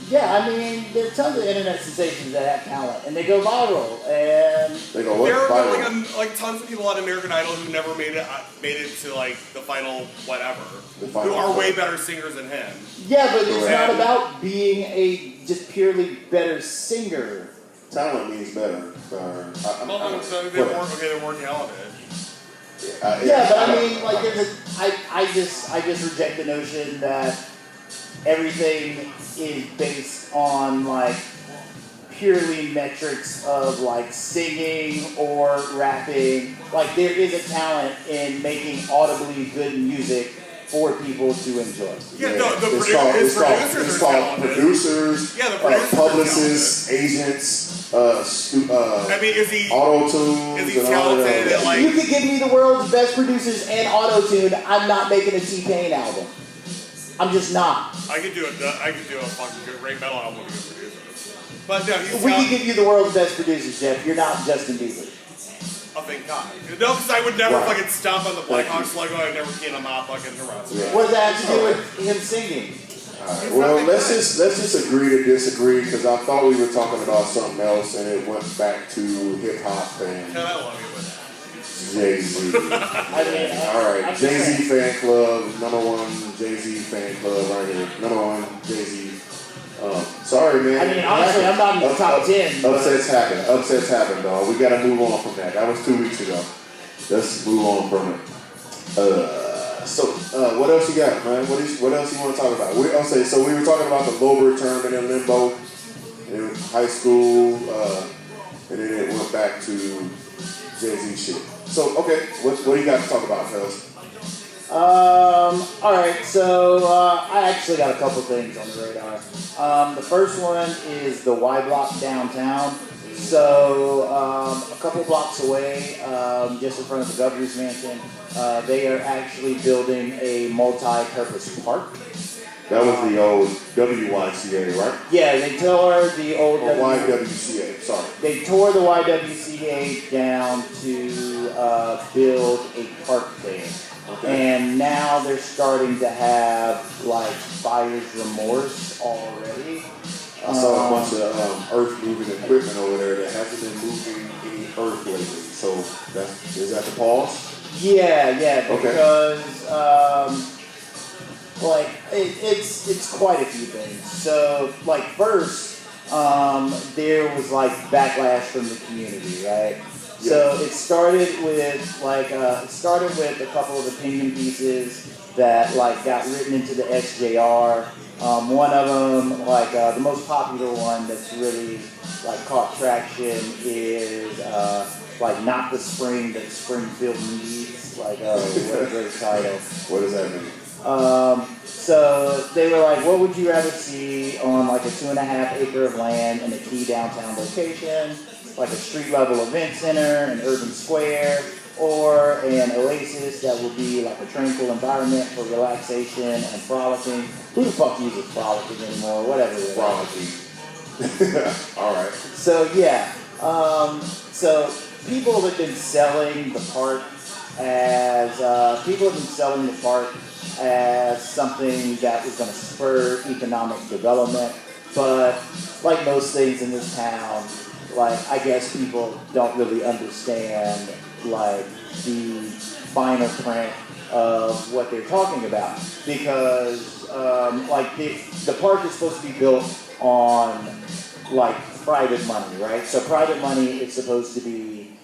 Yeah, I mean, there are tons of internet sensations that have talent, and they go viral, and They go what? There are Viral. like tons of people on American Idol who never made it to like the final whatever, The final who are way four. better singers than him. yeah, but it's Correct. not about being a just purely better singer. Talent means better. Well, so they're more talented. Yeah, but I mean, like, I just reject the notion that everything is based on like purely metrics of like singing or rapping. Like, there is a talent in making audibly good music for people to enjoy. Yeah, It's called producers, Yeah, the producers are publicists, agents, I mean, is he auto-tunes, is he and all of talented that. at like? You could give me the world's best producers and auto-tune, I'm not making a T-Pain album. I'm just not. I could do a fucking good Ray Metal album with a good producer. But no, he's We can talented. give you the world's best producers, Jeff. You're not Justin Bieber. Oh, thank God. No, because I would never Right. fucking stomp on the Thank Blackhawks logo. I'd never key in a mop fucking harass. Yeah. What does that have to do with him singing? Alright, well, let's just agree to disagree because I thought we were talking about something else and it went back to hip hop and Can I love you with Jay-Z. I mean, Alright, I'm just Jay-Z saying. fan club, #1 Jay-Z fan club right here. #1 Jay-Z. Sorry, man. I mean, honestly, I'm not in the top 10. but- Upsets happen, dog. We gotta move on from that. That was 2 weeks ago. Let's move on from it. What else you got, man? What else you want to talk about? So we were talking about the Lober tournament in Limbo in high school, and then it went back to Jay-Z shit. So, okay, what do you got to talk about, fellas? Alright, so I actually got a couple things on the radar. The first one is the Y Block downtown. So, a couple blocks away, just in front of the governor's mansion, they are actually building a multi-purpose park. That was the old WYCA, right? Yeah, they tore the old Or YWCA, sorry. They tore the YWCA down to build a park there. Okay. And now they're starting to have like buyer's remorse already. I saw a bunch of earth moving equipment over there that hasn't been moving any earth lately. So is that the pause? Yeah, Okay. because like it's quite a few things. So like first, there was like backlash from the community, right? Yeah. So it started with a couple of opinion pieces that like got written into the SJR. One of them, like the most popular one that's really like caught traction is like not the spring that Springfield needs. Like, oh, what a great title. What does that mean? So they were like, what would you rather see on like a 2.5 acre of land in a key downtown location, like a street level event center, an urban square, or an oasis that would be like a tranquil environment for relaxation and frolicking? Who the fuck uses frolicking anymore? Whatever. Frolicking. All right. So yeah, so people have been selling the park as something that was going to spur economic development, but like most things in this town, like I guess people don't really understand like the finer print of what they're talking about, because like the park is supposed to be built on like private money, right? So private money is supposed to be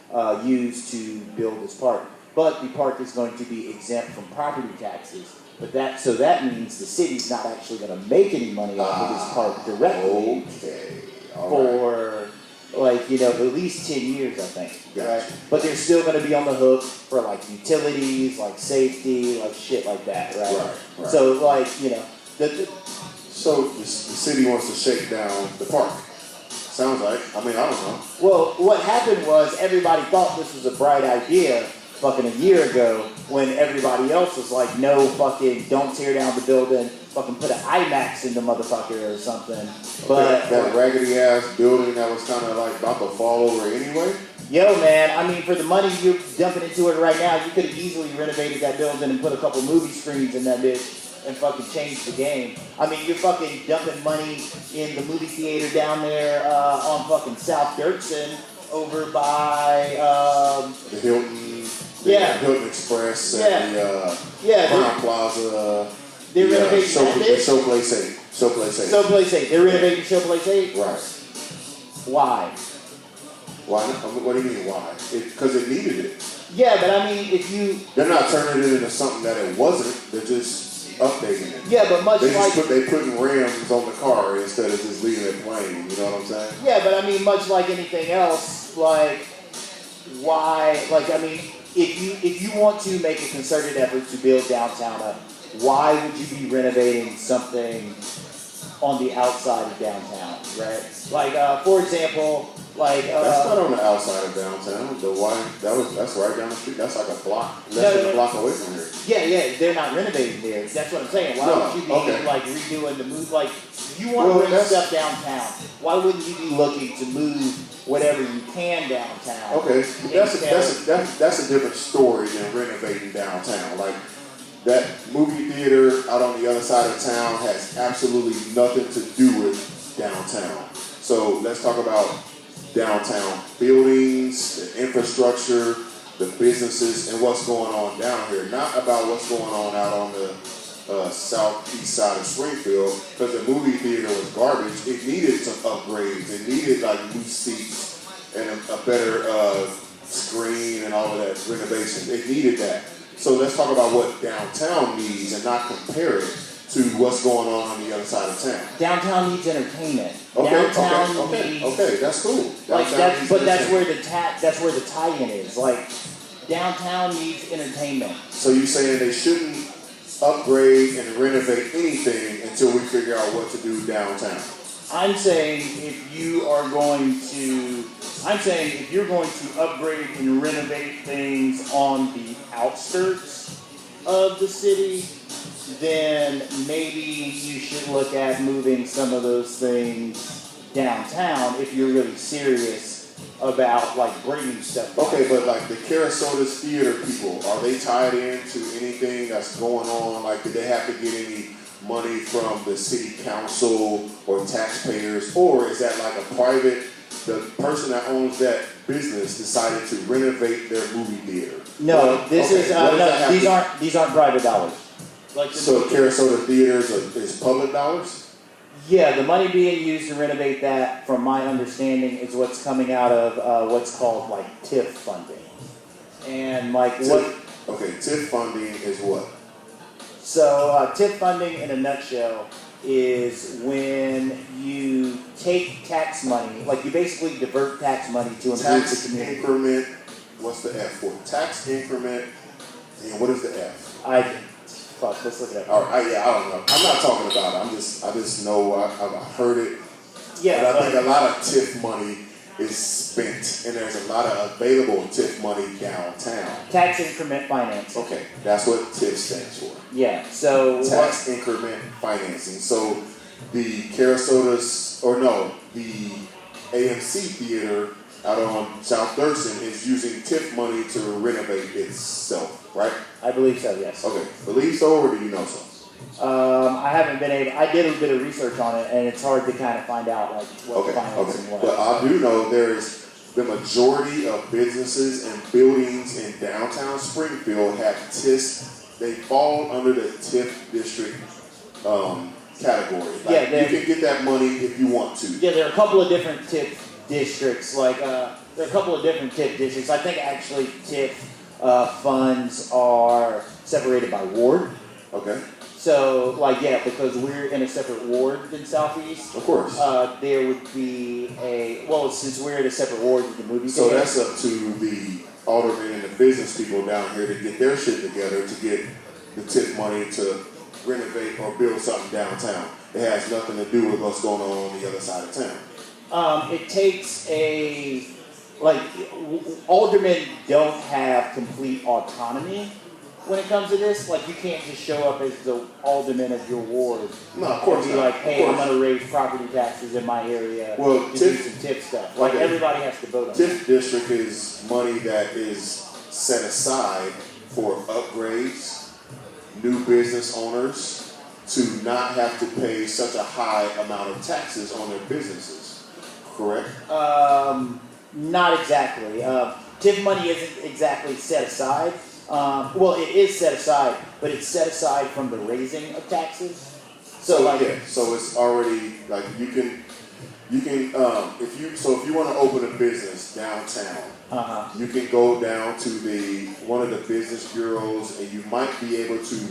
used to build this park, but the park is going to be exempt from property taxes. But that means the city's not actually going to make any money off of this park directly for like at least 10 years, I think. Gotcha. Right? But they're still going to be on the hook for like utilities, like safety, like shit like that, right? Right. So like So the city wants to shake down the park. Sounds like. I mean, I don't know. Well, what happened was everybody thought this was a bright idea fucking a year ago, when everybody else was like, no, fucking don't tear down the building, fucking put an IMAX in the motherfucker or something. But that raggedy ass building that was kind of like about to fall over anyway. Yo, man, I mean, for the money you're dumping into it right now, you could have easily renovated that building and put a couple movie screens in that bitch and fucking changed the game. I mean, you're fucking dumping money in the movie theater down there on fucking South Dirksen over by the Hilton. Yeah. Hilton Express Yeah. and the Yeah, Crown Plaza. they're renovating that bitch? Showplace 8. Showplace 8. They're renovating Showplace 8? Right. Why? Why? What do you mean why? Because it needed it. Yeah, but I mean, if you... They're not turning it into something that it wasn't. They're just updating it. Yeah, but much they like... They putting rims on the car instead of just leaving it plain. You know what I'm saying? Yeah, but I mean, much like anything else, like, why... Like, I mean... If you want to make a concerted effort to build downtown up, why would you be renovating something on the outside of downtown, right? Like, for example, like... that's not on the outside of downtown. That's right down the street. That's like a block, less than a block away from here. Yeah, they're not renovating there. That's what I'm saying. Why would you be like redoing the move? Like, if you want to bring stuff downtown, why wouldn't you be looking to move whatever you can downtown? Okay, that's a different story than renovating downtown. Like that movie theater out on the other side of town has absolutely nothing to do with downtown. So let's talk about downtown buildings, the infrastructure, the businesses, and what's going on down here. Not about what's going on out on the southeast side of Springfield, because the movie theater was garbage. It needed some upgrades. It needed like new seats and a better screen and all of that renovation. It needed that. So let's talk about what downtown needs and not compare it to what's going on the other side of town. Downtown needs entertainment. Okay, that's cool. Like that's where the tie-in is. Like downtown needs entertainment. So you're saying they shouldn't upgrade and renovate anything until we figure out what to do downtown? I'm saying if you're going to upgrade and renovate things on the outskirts of the city, then maybe you should look at moving some of those things downtown if you're really serious about like bringing stuff down. Okay, but like the Carasota's theater people, are they tied into anything that's going on? Like, did they have to get any money from the city council or taxpayers, or is that like a private? The person that owns that business decided to renovate their movie theater. No, these aren't private dollars. Like so, Carasota Theaters is public dollars. Yeah, the money being used to renovate that, from my understanding, is what's coming out of what's called like TIF funding. And like TIF funding is what? So TIF funding in a nutshell is when you take tax money, like you basically divert tax money to improve the community. Increment, what's the F for? Tax increment And what is the F? Fuck, let's look it up. All right, I don't know. I'm not talking about it. I just know I've heard it. Yeah, but I think a lot of TIF money is spent, and there's a lot of available TIF money downtown. Tax increment financing. Okay, that's what TIF stands for. Yeah, so Tax increment financing. So the the AMC Theater out on South Thurston is using TIF money to renovate itself, right? I believe so, yes. Okay, believe so, or do you know so? I haven't been able. I did a bit of research on it, and it's hard to kind of find out like what financing was. But I do know there's the majority of businesses and buildings in downtown Springfield have TIF. They fall under the TIF district category. Like, you can get that money if you want to. Yeah, there are a couple of different TIF districts. There are a couple of different TIF districts. I think actually TIF funds are separated by ward. Okay. So, because we're in a separate ward than Southeast. Of course. There would be since we're in a separate ward with the movie. So that's up to the aldermen and the business people down here to get their shit together to get the TIF money to renovate or build something downtown. It has nothing to do with what's going on the other side of town. It takes aldermen don't have complete autonomy when it comes to this. Like, you can't just show up as the alderman of your ward. No, of course and be not. like, hey, I'm going to raise property taxes in my area to do some TIF stuff. Like, everybody has to vote on TIF district is money that is set aside for upgrades, new business owners to not have to pay such a high amount of taxes on their businesses. Correct? Not exactly. TIF money isn't exactly set aside. It is set aside, but it's set aside from the raising of taxes. So it's already like you can if you want to open a business downtown, you can go down to one of the business bureaus, and you might be able to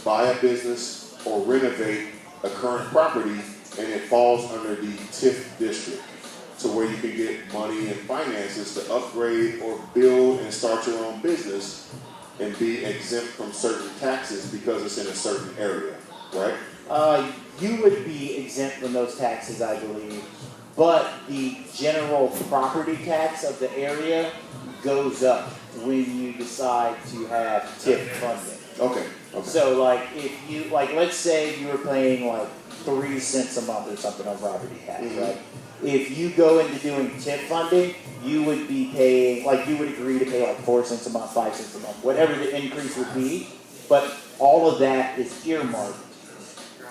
buy a business or renovate a current property, and it falls under the TIF district. To where you can get money and finances to upgrade or build and start your own business and be exempt from certain taxes because it's in a certain area, right? You would be exempt from those taxes, I believe, but the general property tax of the area goes up when you decide to have TIF funding. Okay. So, if you, let's say you were paying 3 cents a month or something on property tax, right? If you go into doing TIF funding, you would be paying, you would agree to pay 4 cents a month, 5 cents a month, whatever the increase would be, but all of that is earmarked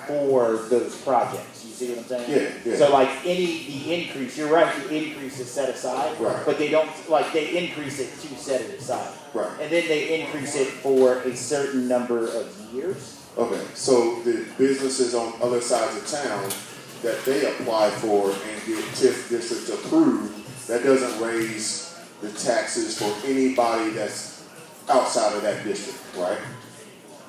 for those projects. You see what I'm saying? Yeah. So the increase, you're right, the increase is set aside, right. But they don't, they increase it to set it aside. Right. And then they increase it for a certain number of years. Okay, so the businesses on other sides of town that they apply for and get TIF districts approved, that doesn't raise the taxes for anybody that's outside of that district, right?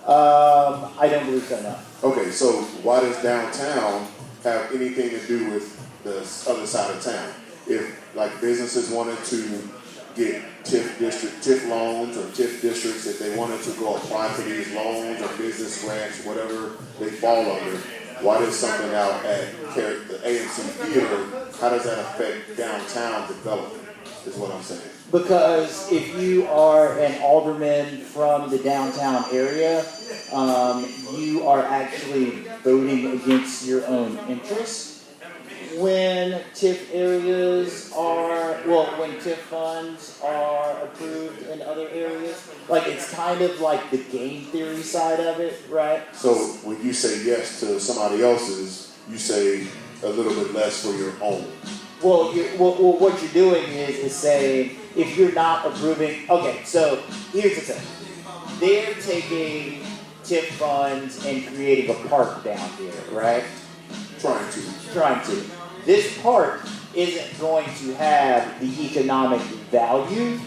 I don't believe so, no. Okay, so why does downtown have anything to do with the other side of town? If businesses wanted to get TIF loans or TIF districts, if they wanted to go apply for these loans or business grants, whatever they fall under, why does something out at the AMC Theater, how does that affect downtown development, is what I'm saying? Because if you are an alderman from the downtown area, you are actually voting against your own interests. When TIF funds are approved in other areas, it's kind of like the game theory side of it, right? So when you say yes to somebody else's, you say a little bit less for your own. Well, what you're doing is saying, if you're not approving, okay, so here's the thing. They're taking TIF funds and creating a park down here, right? Trying to. This park isn't going to have the economic value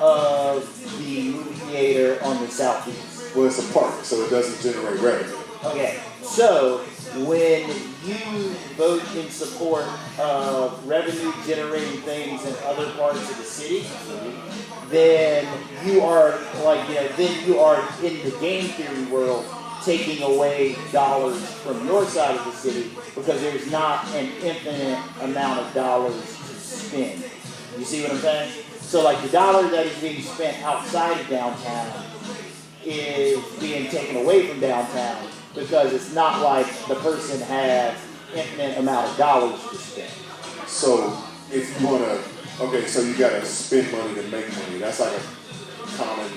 of the movie theater on the Southeast. Well, it's a park, so it doesn't generate revenue. Okay, so when you vote in support of revenue-generating things in other parts of the city, then you are then you are in the game theory world taking away dollars from your side of the city because there's not an infinite amount of dollars to spend. You see what I'm saying? So like the dollar that is being spent outside of downtown is being taken away from downtown because it's not like the person has infinite amount of dollars to spend. So if you want to, okay, so you got to spend money to make money. That's like a common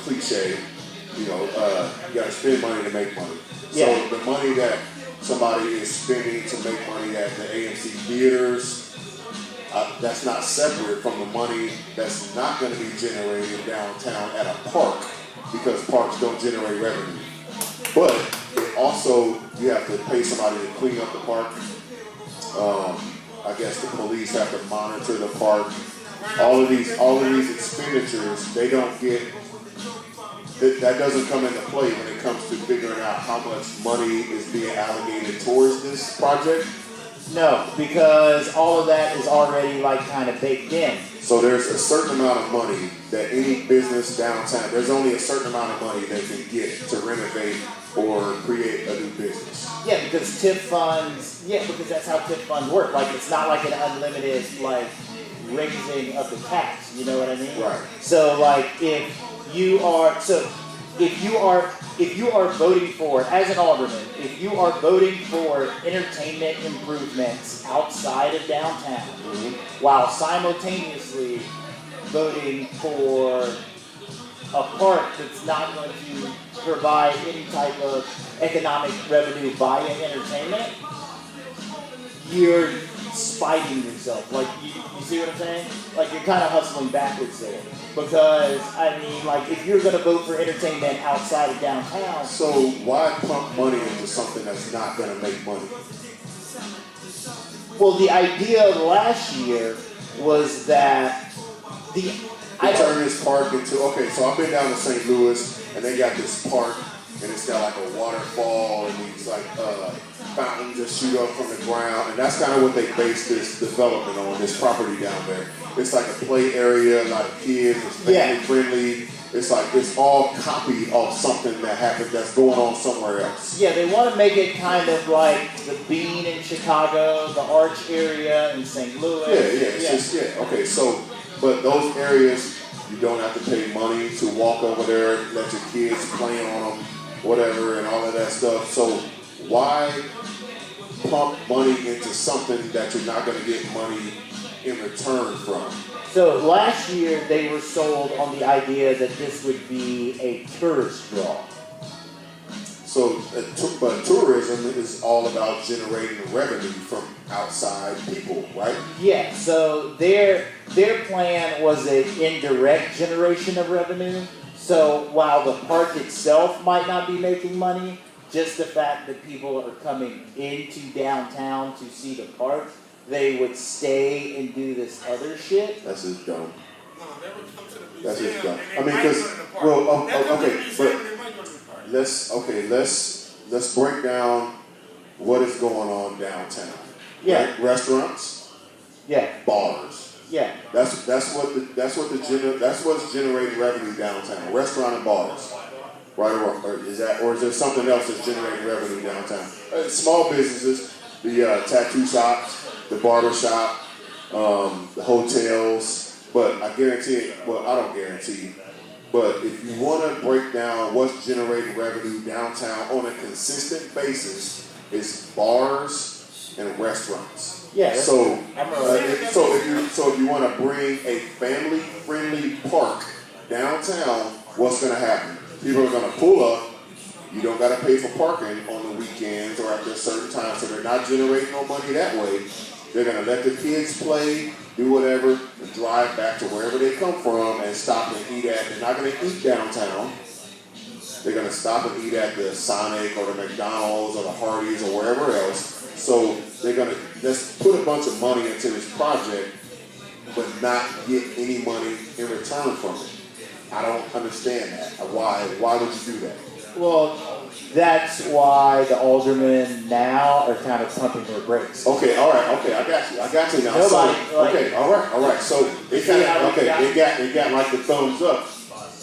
cliche. You know, you got to spend money to make money. So the money that somebody is spending to make money at the AMC theaters, that's not separate from the money that's not going to be generated downtown at a park because parks don't generate revenue. But it also, you have to pay somebody to clean up the park. I guess the police have to monitor the park. All of these expenditures, they don't get. That doesn't come into play when it comes to figuring out how much money is being allocated towards this project. No, because all of that is already like kind of baked in. So there's a certain amount of money that any business downtown, there's only a certain amount of money they can get to renovate or create a new business. Yeah, because TIF funds, because that's how TIF funds work. Like it's not like an unlimited like raising of the tax, you know what I mean? Right. So like if you are voting for, as an alderman, if you are voting for entertainment improvements outside of downtown, while simultaneously voting for a park that's not going to provide any type of economic revenue via entertainment, you're spiting yourself. Like, you see what I'm saying? Like, you're kind of hustling backwards there. Because, I mean, like, if you're going to vote for entertainment outside of downtown... So why pump money into something that's not going to make money? Well, the idea last year was that turn this park into, okay, so I've been down to St. Louis, and they got this park, and it's got like a waterfall, and these like fountains that shoot up from the ground, and that's kind of what they base this development on, this property down there. It's like a play area, a lot of kids, it's family friendly. It's like it's all copy of something that happened that's going on somewhere else. Yeah, they want to make it kind of like the Bean in Chicago, the Arch area in St. Louis. Okay, so, but those areas, you don't have to pay money to walk over there, let your kids play on them, whatever, and all of that stuff. So why pump money into something that you're not going to get money in return from? So last year they were sold on the idea that this would be a tourist draw. So, but tourism is all about generating revenue from outside people, right? Yeah, so their plan was an indirect generation of revenue. So while the park itself might not be making money, just the fact that people are coming into downtown to see the park, they would stay and do this other shit. That's just dumb. No, they would come to the museum. That's just dumb. I mean, They because, might go to the park. okay, but let's break down what is going on downtown. Yeah. Right? Restaurants. Yeah. Bars. Yeah. That's what's generating revenue downtown. Restaurant and bars. Right, or is there something else that's generating revenue downtown? Small businesses, the tattoo shops, the barber shop, the hotels. But I guarantee, well, I don't guarantee, but if you want to break down what's generating revenue downtown on a consistent basis, it's bars and restaurants. Yeah. So if you want to bring a family-friendly park downtown, what's going to happen? People are going to pull up. You don't got to pay for parking on the weekends or after a certain time, so they're not generating no money that way. They're going to let the kids play, do whatever, and drive back to wherever they come from and stop and eat at. They're not going to eat downtown. They're going to stop and eat at the Sonic or the McDonald's or the Hardee's or wherever else. So they're going to just put a bunch of money into this project but not get any money in return from it. I don't understand that. Why would you do that? Well, that's why the aldermen now are kind of pumping their brakes. Okay, all right, okay, I got you now. Nobody, So, okay, all right. So it kind of it got like the thumbs up,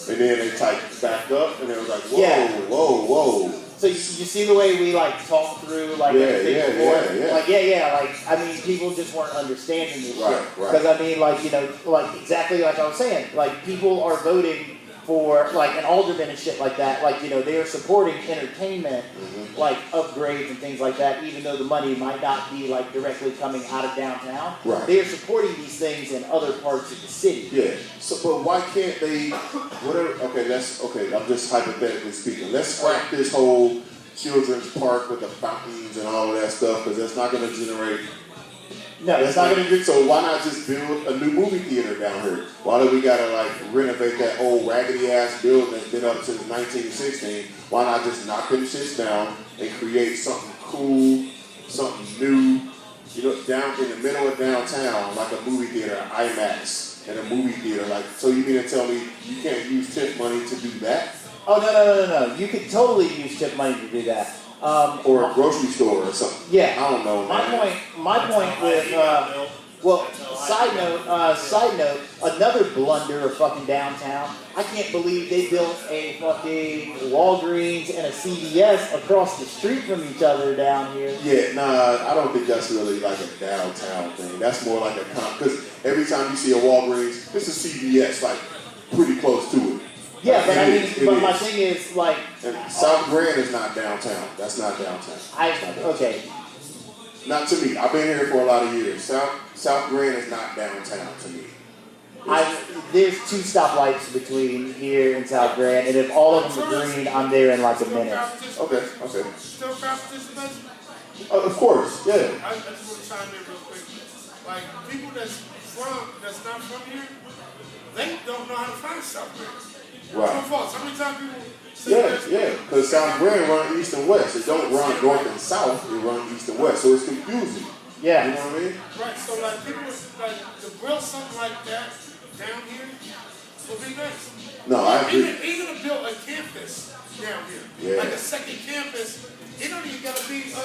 and then they typed back up, and it was like, whoa. So you see the way we like talked through like everything before? Like I mean, people just weren't understanding this shit. Right. Because I mean, like like exactly like I was saying, like people are voting for like an alderman and shit like that. Like they are supporting entertainment, like upgrades and things like that. Even though the money might not be like directly coming out of downtown, they are supporting these things in other parts of the city. Yeah. So, but why can't they? Whatever. Okay. I'm just hypothetically speaking. Let's scrap this whole children's park with the fountains and all of that stuff because that's not going to generate. No, it's not going to get. So why not just build a new movie theater down here? Why do we got to like renovate that old raggedy ass building that's been up since 1916? Why not just knock them shits down and create something cool, something new? Down in the middle of downtown, like a movie theater, IMAX, and a movie theater. Like, so you mean to tell me you can't use tip money to do that? Oh no! You could totally use tip money to do that. Or a grocery store or something. Yeah. I don't know, man. My point with side note, another blunder of fucking downtown. I can't believe they built a fucking Walgreens and a CVS across the street from each other down here. Yeah, nah, I don't think that's really like a downtown thing. That's more like a because every time you see a Walgreens, this is CVS, like pretty close to it. Yeah, but I mean, but my thing is like and South Grand is not downtown. That's not downtown. Okay. Not to me. I've been here for a lot of years. South Grand is not downtown to me. There's 2 stoplights between here and South Grand, and if all of them are green, I'm there in like a minute. Okay. Still competition? Of course, yeah. I just want to chime in real quick. Like people that's not from here, they don't know how to find South Grand. Right. True or false? How many times people say Yeah, because South Grand run east and west. It don't run north and south. It run east and west, so it's confusing. Yeah. You know what I mean? Right. So like people like to build something like that down here would be nice. No, I agree. Even to build a campus down here, like a second campus, it don't even gotta be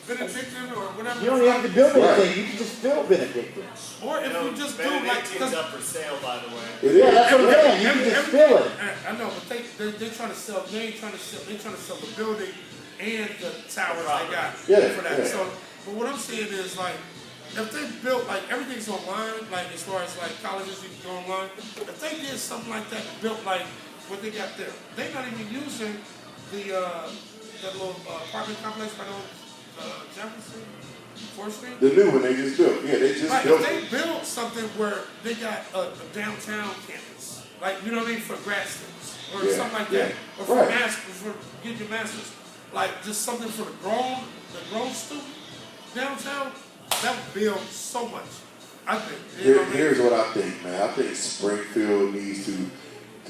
Benedictine or whatever. You don't even have to build anything. You can just build Benedictine. Or if you just do like Benedictine's up for sale, by the way. Yeah, that's what I'm saying. You can just fill it. I know, but they're trying to sell. They ain't trying to sell. They're trying to sell the building and the towers they got for that. Yeah. So, but what I'm saying is like, if they built like everything's online, like as far as like colleges you can go online. If they did something like that, built like what they got there, they're not even using that little apartment complex by those. Jefferson, 4th Street? The new one they just built. Yeah, they just built it. If they built something where they got a downtown campus, like, you know what I mean, for grad students, or something like that, or for masters, for getting your masters, like just something for the grown student downtown, that would build so much, I think. Here's what I think, man. I think Springfield needs to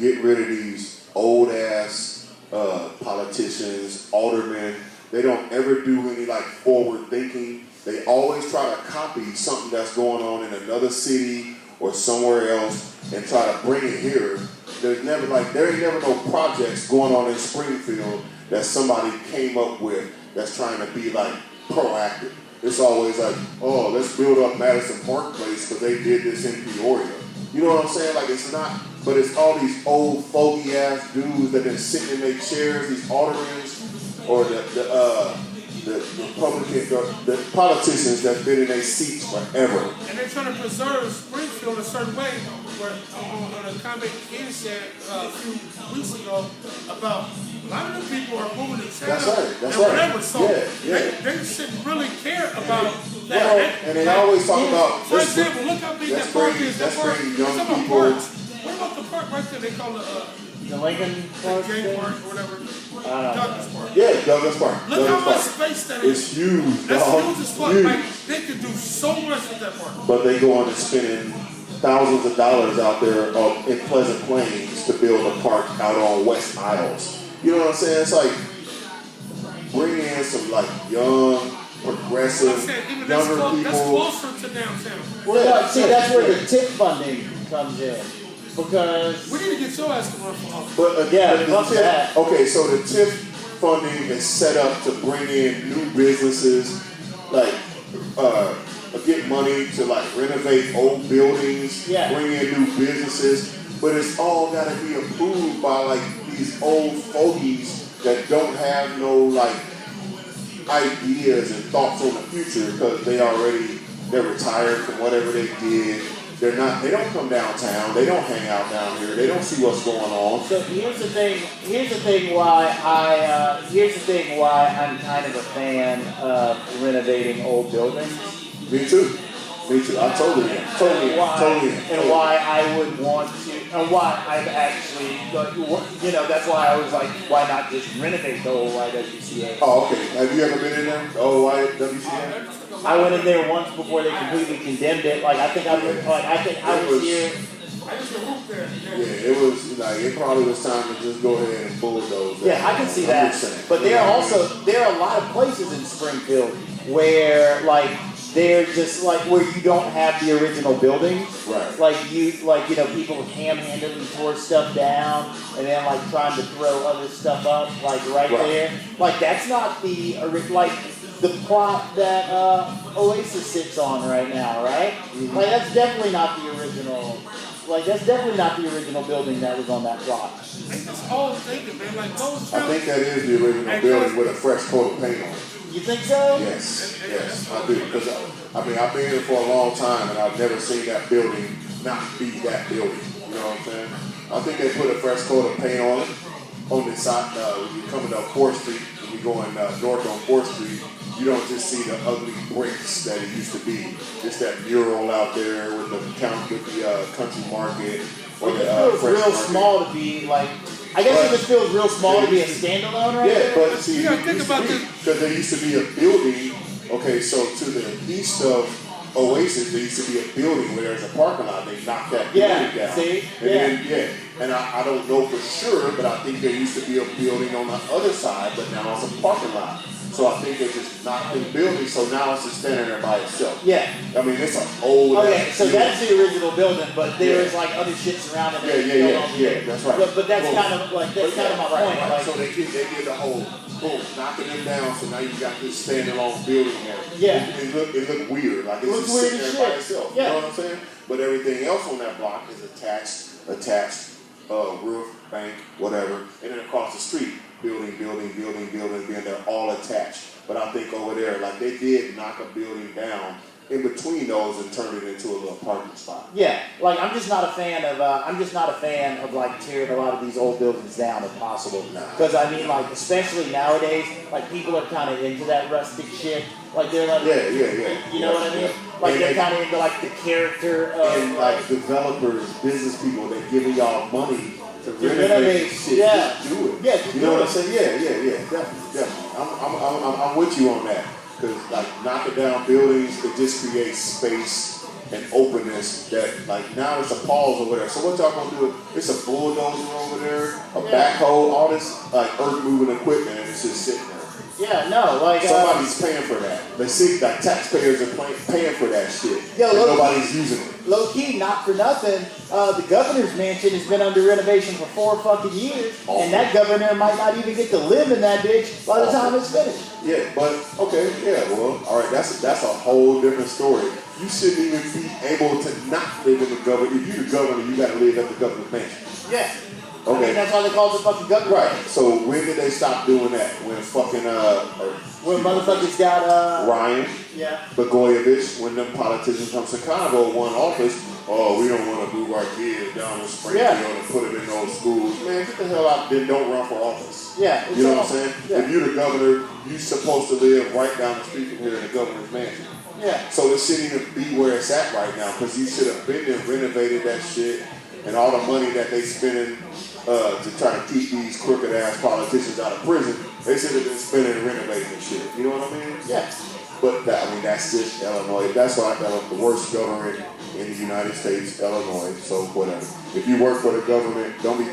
get rid of these old ass politicians, aldermen. They don't ever do any like forward thinking. They always try to copy something that's going on in another city or somewhere else and try to bring it here. There ain't never no projects going on in Springfield that somebody came up with that's trying to be like proactive. It's always like, oh, let's build up Madison Park Place because they did this in Peoria. You know what I'm saying? Like it's not, but it's all these old fogey ass dudes that been sitting in their chairs, these aldermans. Or the Republican, the politicians that's been in their seats forever. And they're trying to preserve Springfield a certain way. Where on a comment Ken said a few weeks ago about a lot of them people are moving to China That's and whatever. right. So they shouldn't really care about that. And they always talk about. For example, look how big that park is. That's bringing young about people. Parks. What about the park right there? They call it the Lincoln Park, Park or whatever. Douglas Park. Yeah, Douglas Park. Look how much space that is. It's huge, That's dog. huge as fuck. Huge. Like, they could do so much with that park. But they go on and spending thousands of dollars out there in Pleasant Plains to build a park out on West Isles. You know what I'm saying? It's like bring in some like young, progressive, younger people. That's closer to downtown. Well, see, that's where the tip funding comes in. Because we need to get your ass to run for office. But yeah, fuck that. Okay, so the TIF funding is set up to bring in new businesses, like get money to like renovate old buildings, bring in new businesses, but it's all got to be approved by like these old fogies that don't have no like ideas and thoughts on the future because they're retired from whatever they did. They don't come downtown. They don't hang out down here. They don't see what's going on. So here's the thing why I'm kind of a fan of renovating old buildings. Me too. I totally am. And why I would want to, and why I've actually, that's why I was like, why not just renovate the old YWCA? Oh, okay. Have you ever been in there? The old YWCA? I went in there once before they completely condemned it. Like I was here. I used to root there. Yeah, it was like it probably was time to just go ahead and bulldoze. Yeah, I can see that. But there are a lot of places in Springfield where like they're just like where you don't have the original buildings. Right. Like people ham-handedly tore stuff down and then like trying to throw other stuff up like right there. Like that's not the plot that Oasis sits on right now, right? Mm-hmm. Like that's definitely not the original. Like that's definitely not the original building that was on that plot. I just always thinking, man, like those. I think that is the original building with a fresh coat of paint on it. You think so? Yes, I do. Because I've been here for a long time and I've never seen that building not be that building. You know what I'm saying? I think they put a fresh coat of paint on it on the side. When you're coming up 4th Street, when you're going north on 4th Street. You don't just see the ugly bricks that it used to be. Just that mural out there with the country market or the feels fresh real market. Small to be like. I guess it just feels real small to be a standalone, right? Yeah, but see, think about this because there used to be a building. Okay, so to the east of Oasis, there used to be a building where there's a parking lot. They knocked that building down. See? And I don't know for sure, but I think there used to be a building on the other side, but now it's a parking lot. So I think they just knocked the building, so now it's just standing there by itself. Yeah. I mean, it's an old. Okay, so that's the original building, but there's like other shit surrounding it. Yeah, that's right. But that's kind of like my point. Right. Like, So they did the whole boom, knocking them down. So now you got this standalone building there. Yeah. It looked weird, like it's just weird sitting as there by shit. itself. Yeah. You know what I'm saying? But everything else on that block is attached, roof, bank, whatever, and then across the street, building, being they're all attached. But I think over there, like they did knock a building down in between those and turn it into a little parking spot. Yeah, like I'm just not a fan of like tearing a lot of these old buildings down if possible. Because I mean, like especially nowadays, like people are kind of into that rustic shit. Like they're like, you know what I mean? Like they're kind of into like the character of and like developers, business people, they're giving y'all money to renovate shit. Yeah. Just do it. Yeah, you know what I'm saying? Yeah, definitely. I'm with you on that. Because like knocking down buildings, it just creates space and openness that like now it's a pause over there. So what y'all gonna do? It's a bulldozer over there, a backhoe, all this like earth moving equipment, and it's just sitting there. Yeah, no, like somebody's paying for that. They see like taxpayers are paying for that shit. Yeah, nobody's using it. Low key, not for nothing. The governor's mansion has been under renovation for 4 fucking years, and that governor might not even get to live in that bitch by the time it's finished. Yeah, but okay, well, all right, that's a whole different story. You shouldn't even be able to not live in the government. If you're the governor, you got to live at the governor's mansion. Yeah. Okay. I mean, that's why they call it the fucking governor. Right. So when did they stop doing that? When fucking when motherfuckers got Ryan. Yeah. Blagojevich, when them politicians from Chicago won office, we don't want to move our kids down to Springfield and put them in those schools. Man, get the hell out. Then don't run for office. Yeah. You know what I'm saying? Yeah. If you're the governor, you're supposed to live right down the street from here in the governor's mansion. Yeah. So it shouldn't even be where it's at right now because you should have been there, renovated that shit, and all the money that they spending to try to keep these crooked ass politicians out of prison, they should have been spending and renovating this shit. You know what I mean? Yeah. But that's just Illinois. That's why I got the worst government in the United States, Illinois. So whatever. If you work for the government, don't be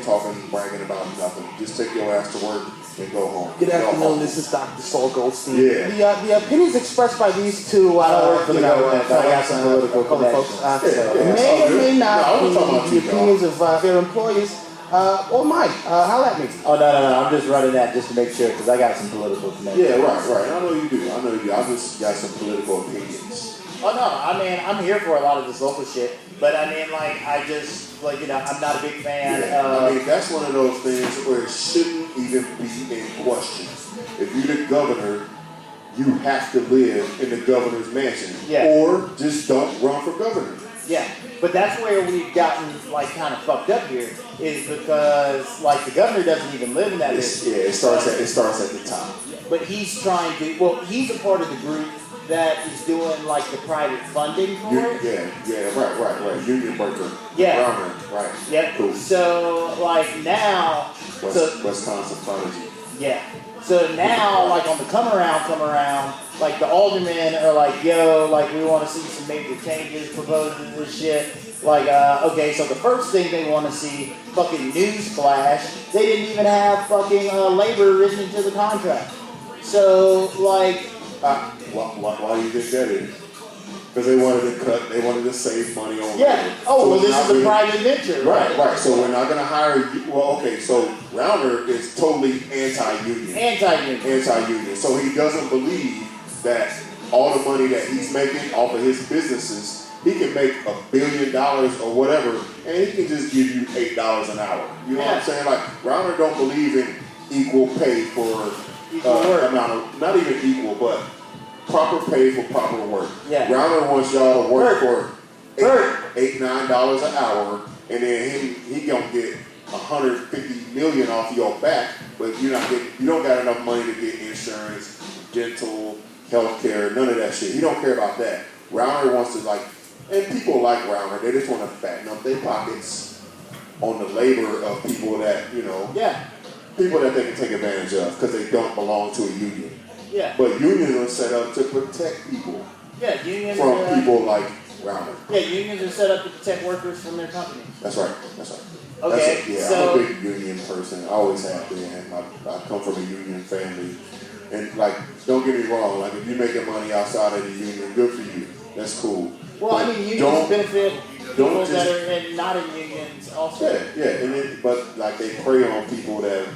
bragging about nothing. Just take your ass to work and go home. Good afternoon, this is Dr. Saul Goldstein. Yeah. The opinions expressed by these two I don't work for the government, but I got some political folks connections. may or may not be the talking about opinions of their employees. Or Mike, holla at me. Oh, no. I'm just running that just to make sure because I got some political connections. Yeah, right. I know you do. I just got some political opinions. Oh, no. I mean, I'm here for a lot of this local shit. But I mean, like, I just, like, you know, I'm not a big fan I mean, that's one of those things where it shouldn't even be in question. If you're the governor, you have to live in the governor's mansion. Yeah. Or just don't run for governor. Yeah, but that's where we've gotten, like, kind of fucked up here, is because, like, the governor doesn't even live in that area. It starts at the top. But he's trying to, well, he's a part of the group that is doing, like, the private funding for it. Right. Union Burger. Yeah. Browner, right. Yeah. Cool. So, like, now. Wisconsin Prodigy. Yeah. So now, like, on the come around, like, the aldermen are like, yo, like, we want to see some major changes proposed in this shit. Like, okay, so the first thing they want to see, fucking newsflash, they didn't even have fucking labor written into the contract. So, like... why do you think that is? Because they wanted to save money on Yeah. labor. Oh, So well, it's this not is a really- private venture, right? Right. So we're not going to hire you. Well, okay, so Rauner is totally anti-union. Anti-union. So he doesn't believe that all the money that he's making off of his businesses, he can make $1 billion or whatever, and he can just give you $8 an hour. You know what I'm saying? Like, Rauner don't believe in equal pay for amount of, not even equal, but proper pay for proper work. Yeah. Rauner wants y'all to work for $8, $9 an hour, and then he gonna get $150 million off your back, but you don't got enough money to get insurance, dental, healthcare, none of that shit. He don't care about that. Rauner wants to, like, and people like Rauner, they just want to fatten up their pockets on the labor of people that, you know, people that they can take advantage of because they don't belong to a union. Yeah. But unions are set up to protect people Unions from are, people like Rauner. Yeah, unions are set up to protect workers from their companies. That's right. Okay, I'm a big union person. I always have been. I come from a union family. And, like, don't get me wrong, like, if you're making money outside of the union, good for you. That's cool. Well, but I mean, unions benefit people that are not in unions also. But, like, they prey on people that,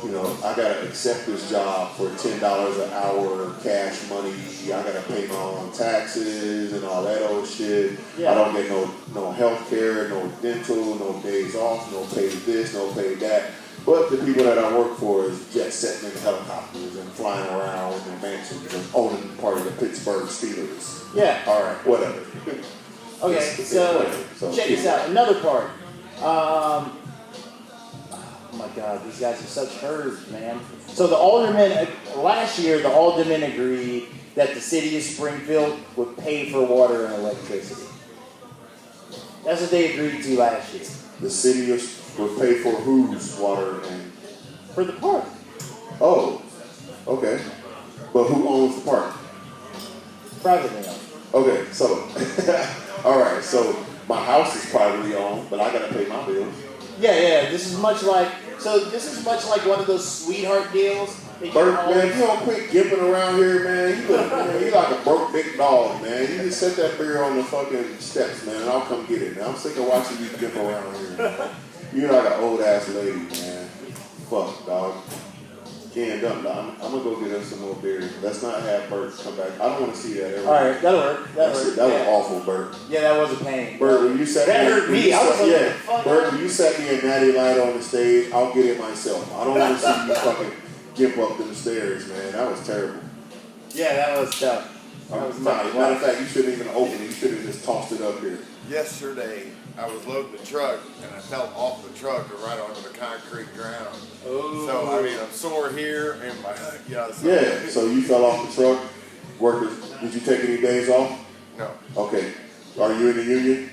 you know, I gotta accept this job for $10 an hour, cash money. I gotta pay my own taxes and all that old shit. Yeah. I don't get no health care, no dental, no days off, no pay this, no pay that. But the people that I work for is jet setting in helicopters and flying around in their mansions and owning part of the Pittsburgh Steelers. Yeah. All right, whatever. Okay, so check this out. Another part. Oh my God, these guys are such herds, man. So the aldermen, last year, the aldermen agreed that the city of Springfield would pay for water and electricity. That's what they agreed to last year. The city would pay for whose water and? For the park. Oh, okay. But who owns the park? Privately owned. Okay, so, all right, so my house is privately owned, but I gotta pay my bills. Yeah. This is much like one of those sweetheart deals. Bert, man, if you don't quit gimping around here, man, you like a broke big dog, man. You just set that beer on the fucking steps, man, and I'll come get it. Man, I'm sick of watching you gimp around here, man. You're like an old ass lady, man. Fuck, dog. Can't dump, dog. I'm gonna go get us some more beer. Let's not have Bert come back. I don't want to see that ever. All right, that'll work. That was awful, Bert. Yeah, that was a pain. Bert, when you sat that hurt me. Bert, when you sat me and Natty Light on the stage, I'll get it myself. I don't want to see you fucking gimp up them stairs, man. That was terrible. Yeah, that was tough. Matter of fact, you shouldn't even open it. You should have just tossed it up here. Yesterday, I was loading the truck and I fell off the truck and right onto the concrete ground. Oh. So, I mean, I'm sore here and my, So you fell off the truck. Workers, did you take any days off? No. Okay. Are you in the union?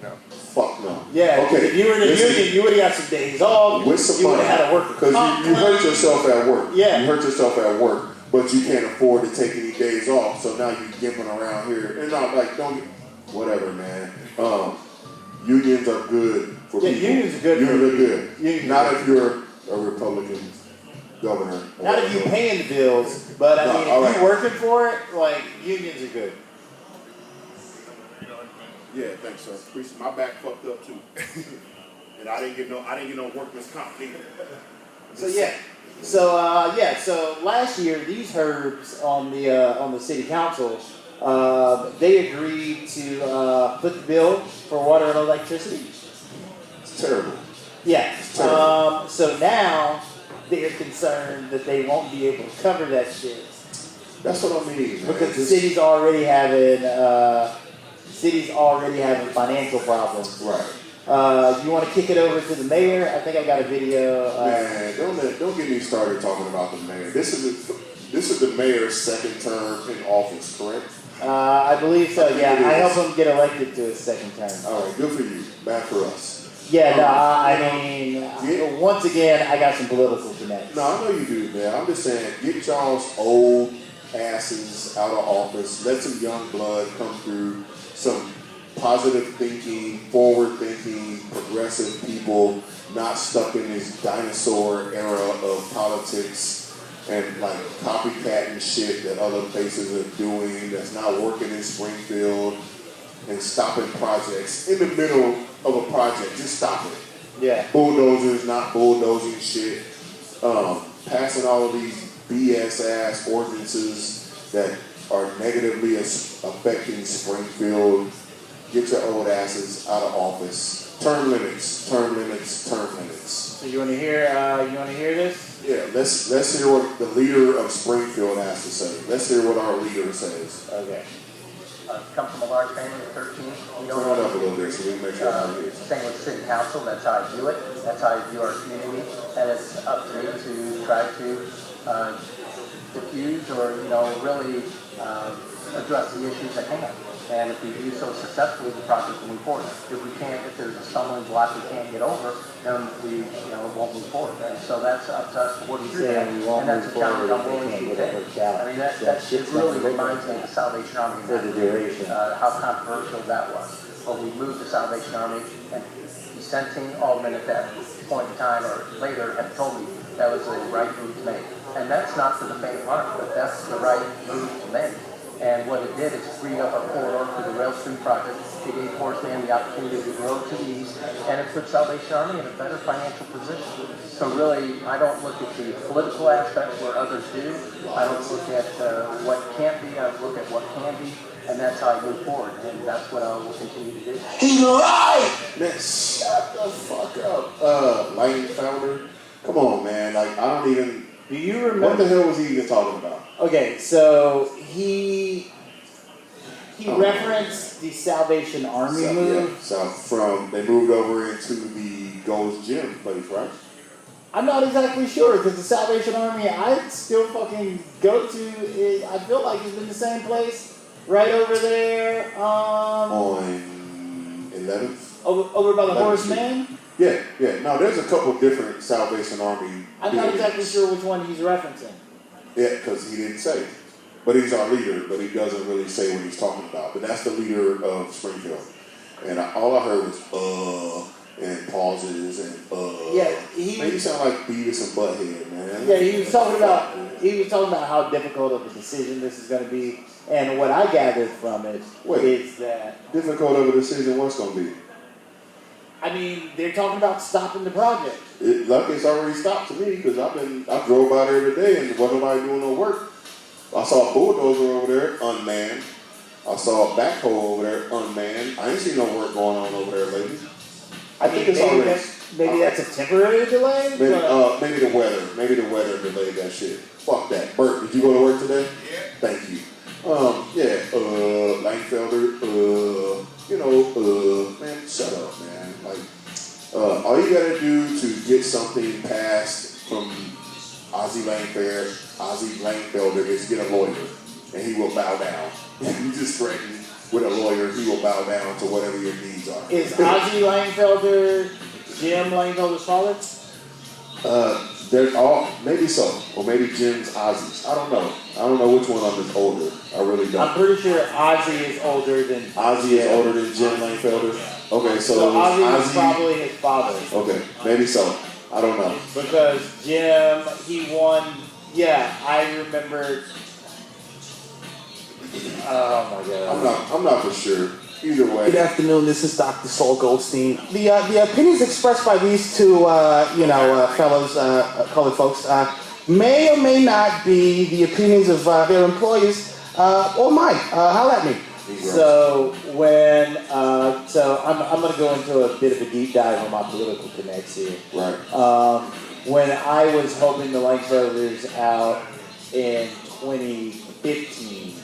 No. Fuck no. Yeah, okay. If you were in the union, you would have got some days off. With some you would money. have had to work. Because you hurt yourself at work. Yeah. You hurt yourself at work, but you can't afford to take any days off. So now you're gimping around here. And not like, whatever, man. Unions are good for people. Unions are good. Unions are good. Unions not if you're a Republican governor. Not if you're paying the bills, but I mean, if you're working for it, like, unions are good. Yeah, thanks, sir. My back fucked up too. And I didn't get no workman's comp either. So so last year these herbs on the city council, they agreed to foot the bill for water and electricity. It's terrible. Yeah. It's terrible. So now they're concerned that they won't be able to cover that shit. That's what I mean. Man. Because the city's already having financial problems. Right. You want to kick it over to the mayor? I think I got a video. Man, don't get me started talking about the mayor. This is the mayor's second term in office, correct? I believe so. Yeah, I helped him get elected to his second term. All right, good for you. Bad for us. Yeah, once again, I got some political connects. No, I know you do, man. I'm just saying, get y'all's old asses out of office. Let some young blood come through. Some positive thinking, forward thinking, progressive people, not stuck in this dinosaur era of politics and like copycatting shit that other places are doing that's not working in Springfield and stopping projects in the middle of a project. Just stop it. Yeah. Bulldozers, not bulldozing shit. Passing all of these BS ass ordinances that are negatively affecting Springfield. Get your old asses out of office. Term limits, term limits, term limits. So you want to hear this? Yeah, let's hear what the leader of Springfield has to say. Let's hear what our leader says. Okay. Come from a large family of 13. We don't Turn it up a little bit so we can make sure our leaders. Same with city council. That's how I view it. That's how I view our community. And it's up to me to try to diffuse or really address the issues at hand. And if we do so successfully, the project will move forward. If there's a stumbling block we can't get over, then we won't move forward. And so that's up to us to work through that. And that's a challenge I'm willing to take. I mean, that really reminds me of the Salvation Army for the duration. How controversial that was. But we moved the Salvation Army, and dissenting aldermen at that point in time or later have told me that was the right move to make. And that's not for the faint of heart, but that's the right move to make. And what it did is freed up our corridor for the Rail Street project. It gave Horace Mann the opportunity to grow to the east, and it put Salvation Army in a better financial position. So really, I don't look at the political aspects where others do. I don't look at what can't be. I look at what can be, and that's how I move forward. And that's what I will continue to do. He's right! Man, shut the fuck up. Lightning founder. Come on, man. Like, I don't even... Do you remember? What the hell was he even talking about? Okay, so he referenced the Salvation Army move. Yeah. So they moved over into the Gold's Gym place, right? I'm not exactly sure because the Salvation Army I still fucking go to. I feel like it's been the same place right over there. On 11th. Over by the Horace Mann. Yeah. No, there's a couple different Salvation Army. I'm not exactly sure which one he's referencing. Yeah, because he didn't say. But he's our leader, but he doesn't really say what he's talking about. But that's the leader of Springfield. And all I heard was, and pauses, and, Yeah, made you sound like Beavis and Butthead, man. Yeah, he was talking about how difficult of a decision this is going to be. And what I gathered from it is that... Difficult of a decision, what's going to be? I mean, they're talking about stopping the project. Lucky it's already stopped to me because I drove by there every day and there wasn't nobody doing no work. I saw a bulldozer over there, unmanned. I saw a backhoe over there, unmanned. I ain't seen no work going on over there lately. I think it's already... Maybe that's a temporary delay? Maybe the weather delayed that shit. Fuck that. Bert, did you go to work today? Yeah. Thank you. Langfelder, man, shut up, man. Like, all you gotta do to get something passed from Ozzy Langfelder is get a lawyer, and he will bow down. You just threaten with a lawyer, he will bow down to whatever your needs are. Is Ozzy Langfelder Jim Langfelder's father? They're all, maybe so, or maybe Jim's Ozzy's. I don't know which one of them is older. I really don't. I'm pretty sure Ozzy is older than Jim Langfelder. Okay, so Ozzy is probably his father. Okay, maybe so. I don't know. Because Jim, he won. Yeah, I remember. Oh my God. I'm not for sure. Either way. Good afternoon. This is Dr. Saul Goldstein. The opinions expressed by these two, fellows, colored folks, may or may not be the opinions of their employers or mine. Holla at me. So I'm going to go into a bit of a deep dive on my political connects here. Right. When I was helping the Langforders out in 2015,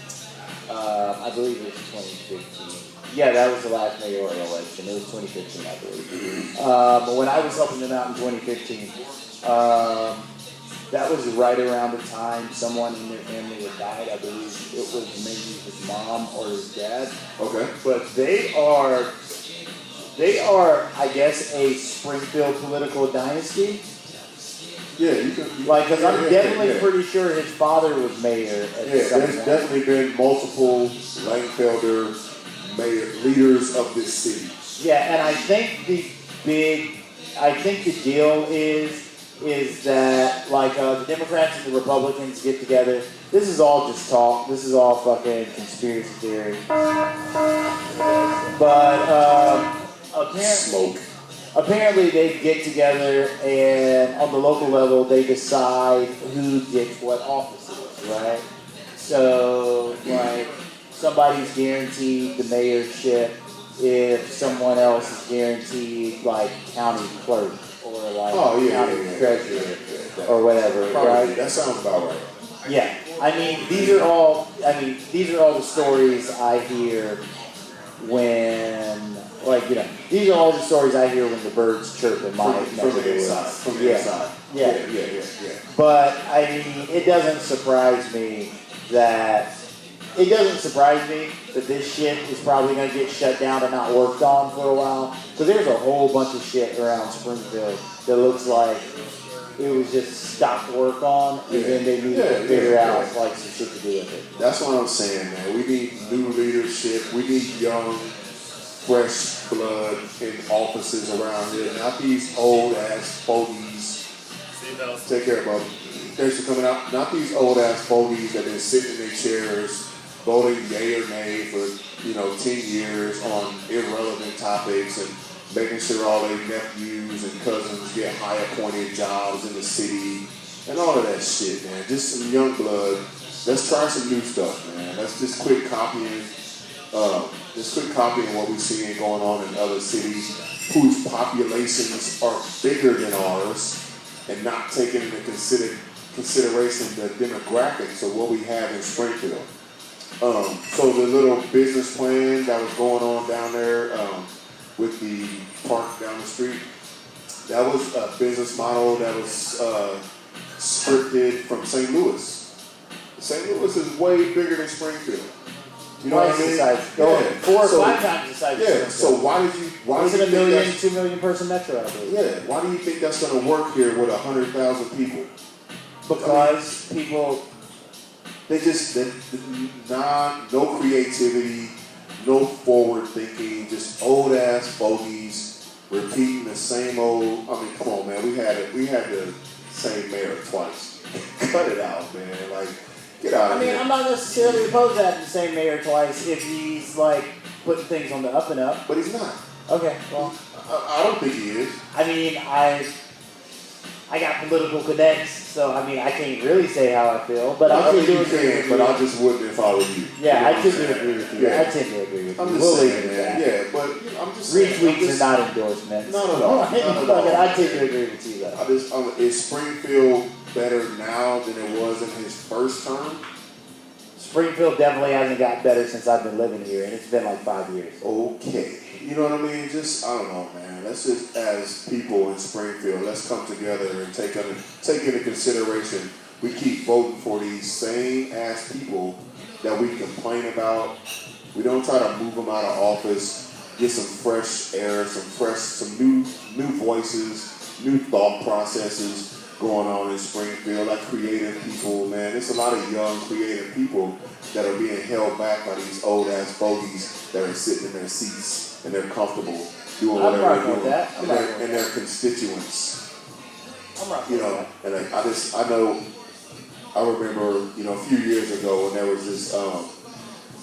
I believe it was 2015. Yeah, that was the last mayoral election. It was 2015, I believe. But when I was helping them out in 2015, that was right around the time someone in their family had died. I believe it was maybe his mom or his dad. Okay. But they are, I guess, a Springfield political dynasty. Yeah, you can. Because I'm definitely pretty sure his father was mayor. There's definitely been multiple Langfelder mayor leaders of this city. Yeah, and I think the deal is that the Democrats and the Republicans get together. This is all just talk. This is all fucking conspiracy theory. But apparently they get together and on the local level they decide who gets what offices, right? So somebody's guaranteed the mayorship if someone else is guaranteed county clerk or county treasurer or whatever, Probably, right? that sounds about right. Yeah, these are all the stories I hear when, these are all the stories I hear when the birds chirp in my From the inside. Yeah. But it doesn't surprise me that this shit is probably going to get shut down and not worked on for a while. So there's a whole bunch of shit around Springfield that looks like it was just stopped work on, and then they need to figure out some shit to do with it. That's what I'm saying, man. We need new leadership. We need young, fresh blood in offices around here. Not these old ass fogies. Take care, bro. Thanks for coming out. Not these old ass fogies that have been sitting in their chairs voting yay or nay for 10 years on irrelevant topics and making sure all their nephews and cousins get high appointed jobs in the city and all of that shit, man. Just some young blood. Let's try some new stuff, man. Let's just quit copying. What we see going on in other cities whose populations are bigger than ours and not taking into consideration the demographics of what we have in Springfield. So the little business plan that was going on down there with the park down the street, that was a business model that was scripted from St. Louis. St. Louis is way bigger than Springfield. You know what I mean? 4 or 5 times the size. Yeah. So why do you 2 million person metro? I believe. Yeah. Why do you think that's going to work here with 100,000 people? Because people. No creativity, no forward thinking, just old ass fogies repeating the same old. Come on, man. We had the same mayor twice. Cut it out, man. Get out of here. I'm not necessarily opposed to having the same mayor twice if he's putting things on the up and up. But he's not. Okay, well, I don't think he is. I got political connects, so I can't really say how I feel, but I think you can, but I just wouldn't if I were you. Yeah, I tend to agree with you. Yeah. I tend to agree with you. I'm just saying, man. Yeah, but I'm just saying. Retweets are not endorsements. Not at all. I tend to agree with you, though. Is Springfield better now than it was in his first term? Springfield definitely hasn't gotten better since I've been living here, and it's been 5 years. Okay. You know what I mean? I don't know, man. Let's just, as people in Springfield, let's come together and take into consideration we keep voting for these same ass people that we complain about. We don't try to move them out of office, get some fresh air, some new voices, new thought processes going on in Springfield, creative people, man. There's a lot of young, creative people that are being held back by these old-ass fogies that are sitting in their seats and they're comfortable doing whatever they're doing. And their constituents. I'm right. And I remember, a few years ago when there was this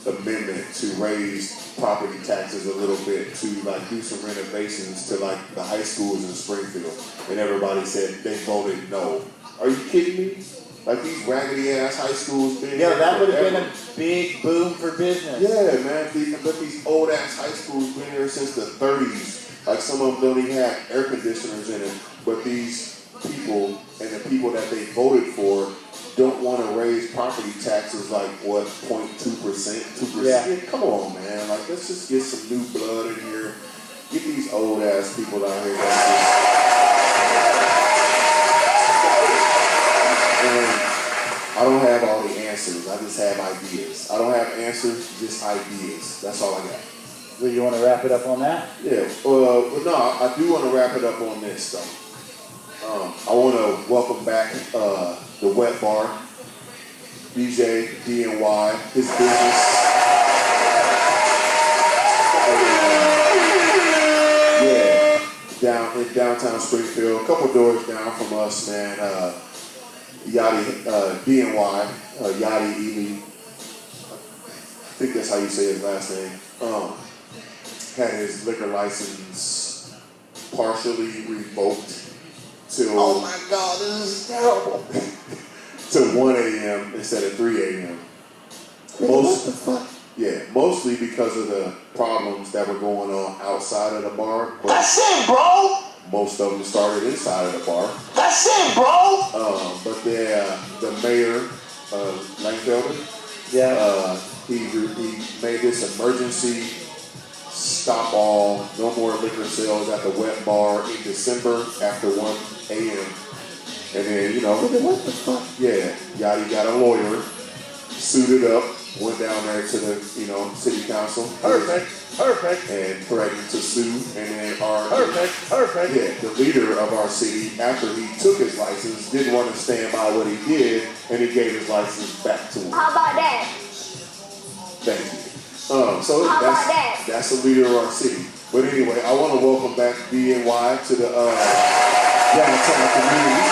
amendment to raise property taxes a little bit to like do some renovations to like the high schools in Springfield, and everybody said they voted no. Are you kidding me? Like these raggedy ass high schools been Yeah, here that would have forever. been a big boom for business. Yeah, man. But these old ass high schools been here since the 30s. Like some of them don't even have air conditioners in it. But these people and the people that they voted for don't want to raise property taxes like what, 0.2%, 2%. Yeah. Come on, man. Like let's just get some new blood in here. Get these old ass people out here I don't have all the answers. I just have ideas. I don't have answers, just ideas. That's all I got. Well, you want to wrap it up on that? Yeah. Well, no, I do want to wrap it up on this, though. I want to welcome back the Wet Bar, BJ, DNY, his business. Down in downtown Springfield, a couple doors down from us, man. Yachty, DNY, Yachty Ely, I think that's how you say his last name, had his liquor license partially revoked till, oh my God, this is terrible, till 1 a.m. instead of 3 a.m. What the fuck? Yeah, mostly because of the problems that were going on outside of the bar. That's it, bro! Most of them started inside of the bar. That's it, bro! But the mayor, Langfelder, he made this emergency stop all, no more liquor sales at the Wet Bar in December after 1 a.m. And then, you know, What the fuck? yeah, Yachty got a lawyer, suited up, went down there to the, city council. Perfect. And threatened to sue. And then Perfect. yeah, the leader of our city, after he took his license, didn't want to stand by what he did, and he gave his license back to him. How about that? Thank you. So How about that? that's the leader of our city. But anyway, I want to welcome back BNY to the downtown community.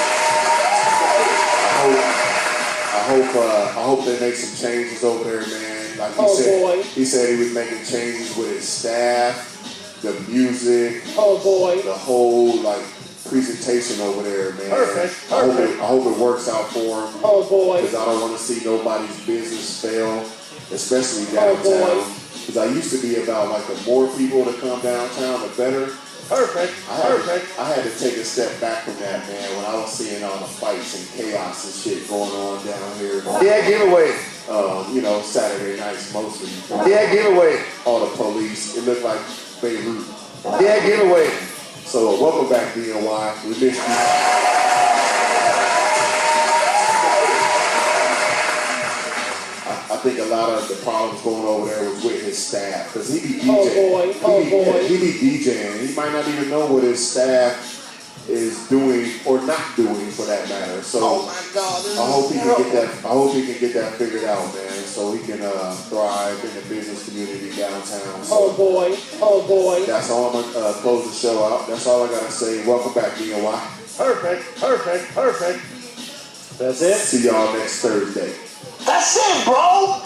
I hope they make some changes over there, man. Like he said he was making changes with his staff, the music, the whole presentation over there, man. Perfect. I hope it works out for him. Oh boy. Because I don't want to see nobody's business fail, especially downtown. Because I used to be about the more people to come downtown, the better. Perfect. I had to take a step back from that, man, when I was seeing all the fights and chaos and shit going on down here. Yeah, giveaway. Saturday nights mostly. Yeah, giveaway. All the police. It looked like Beirut. Yeah, giveaway. So welcome back, DNY. We missed you. I think a lot of the problems going over there was with his staff, because he be DJing. He be DJing. He might not even know what his staff is doing or not doing, for that matter. So I hope he can get that. I hope he can get that figured out, man, so he can thrive in the business community downtown. So Oh boy. that's all. I'm gonna close the show out. That's all I gotta say. Welcome back, DNY. Perfect. That's it. See y'all next Thursday. That's it, bro!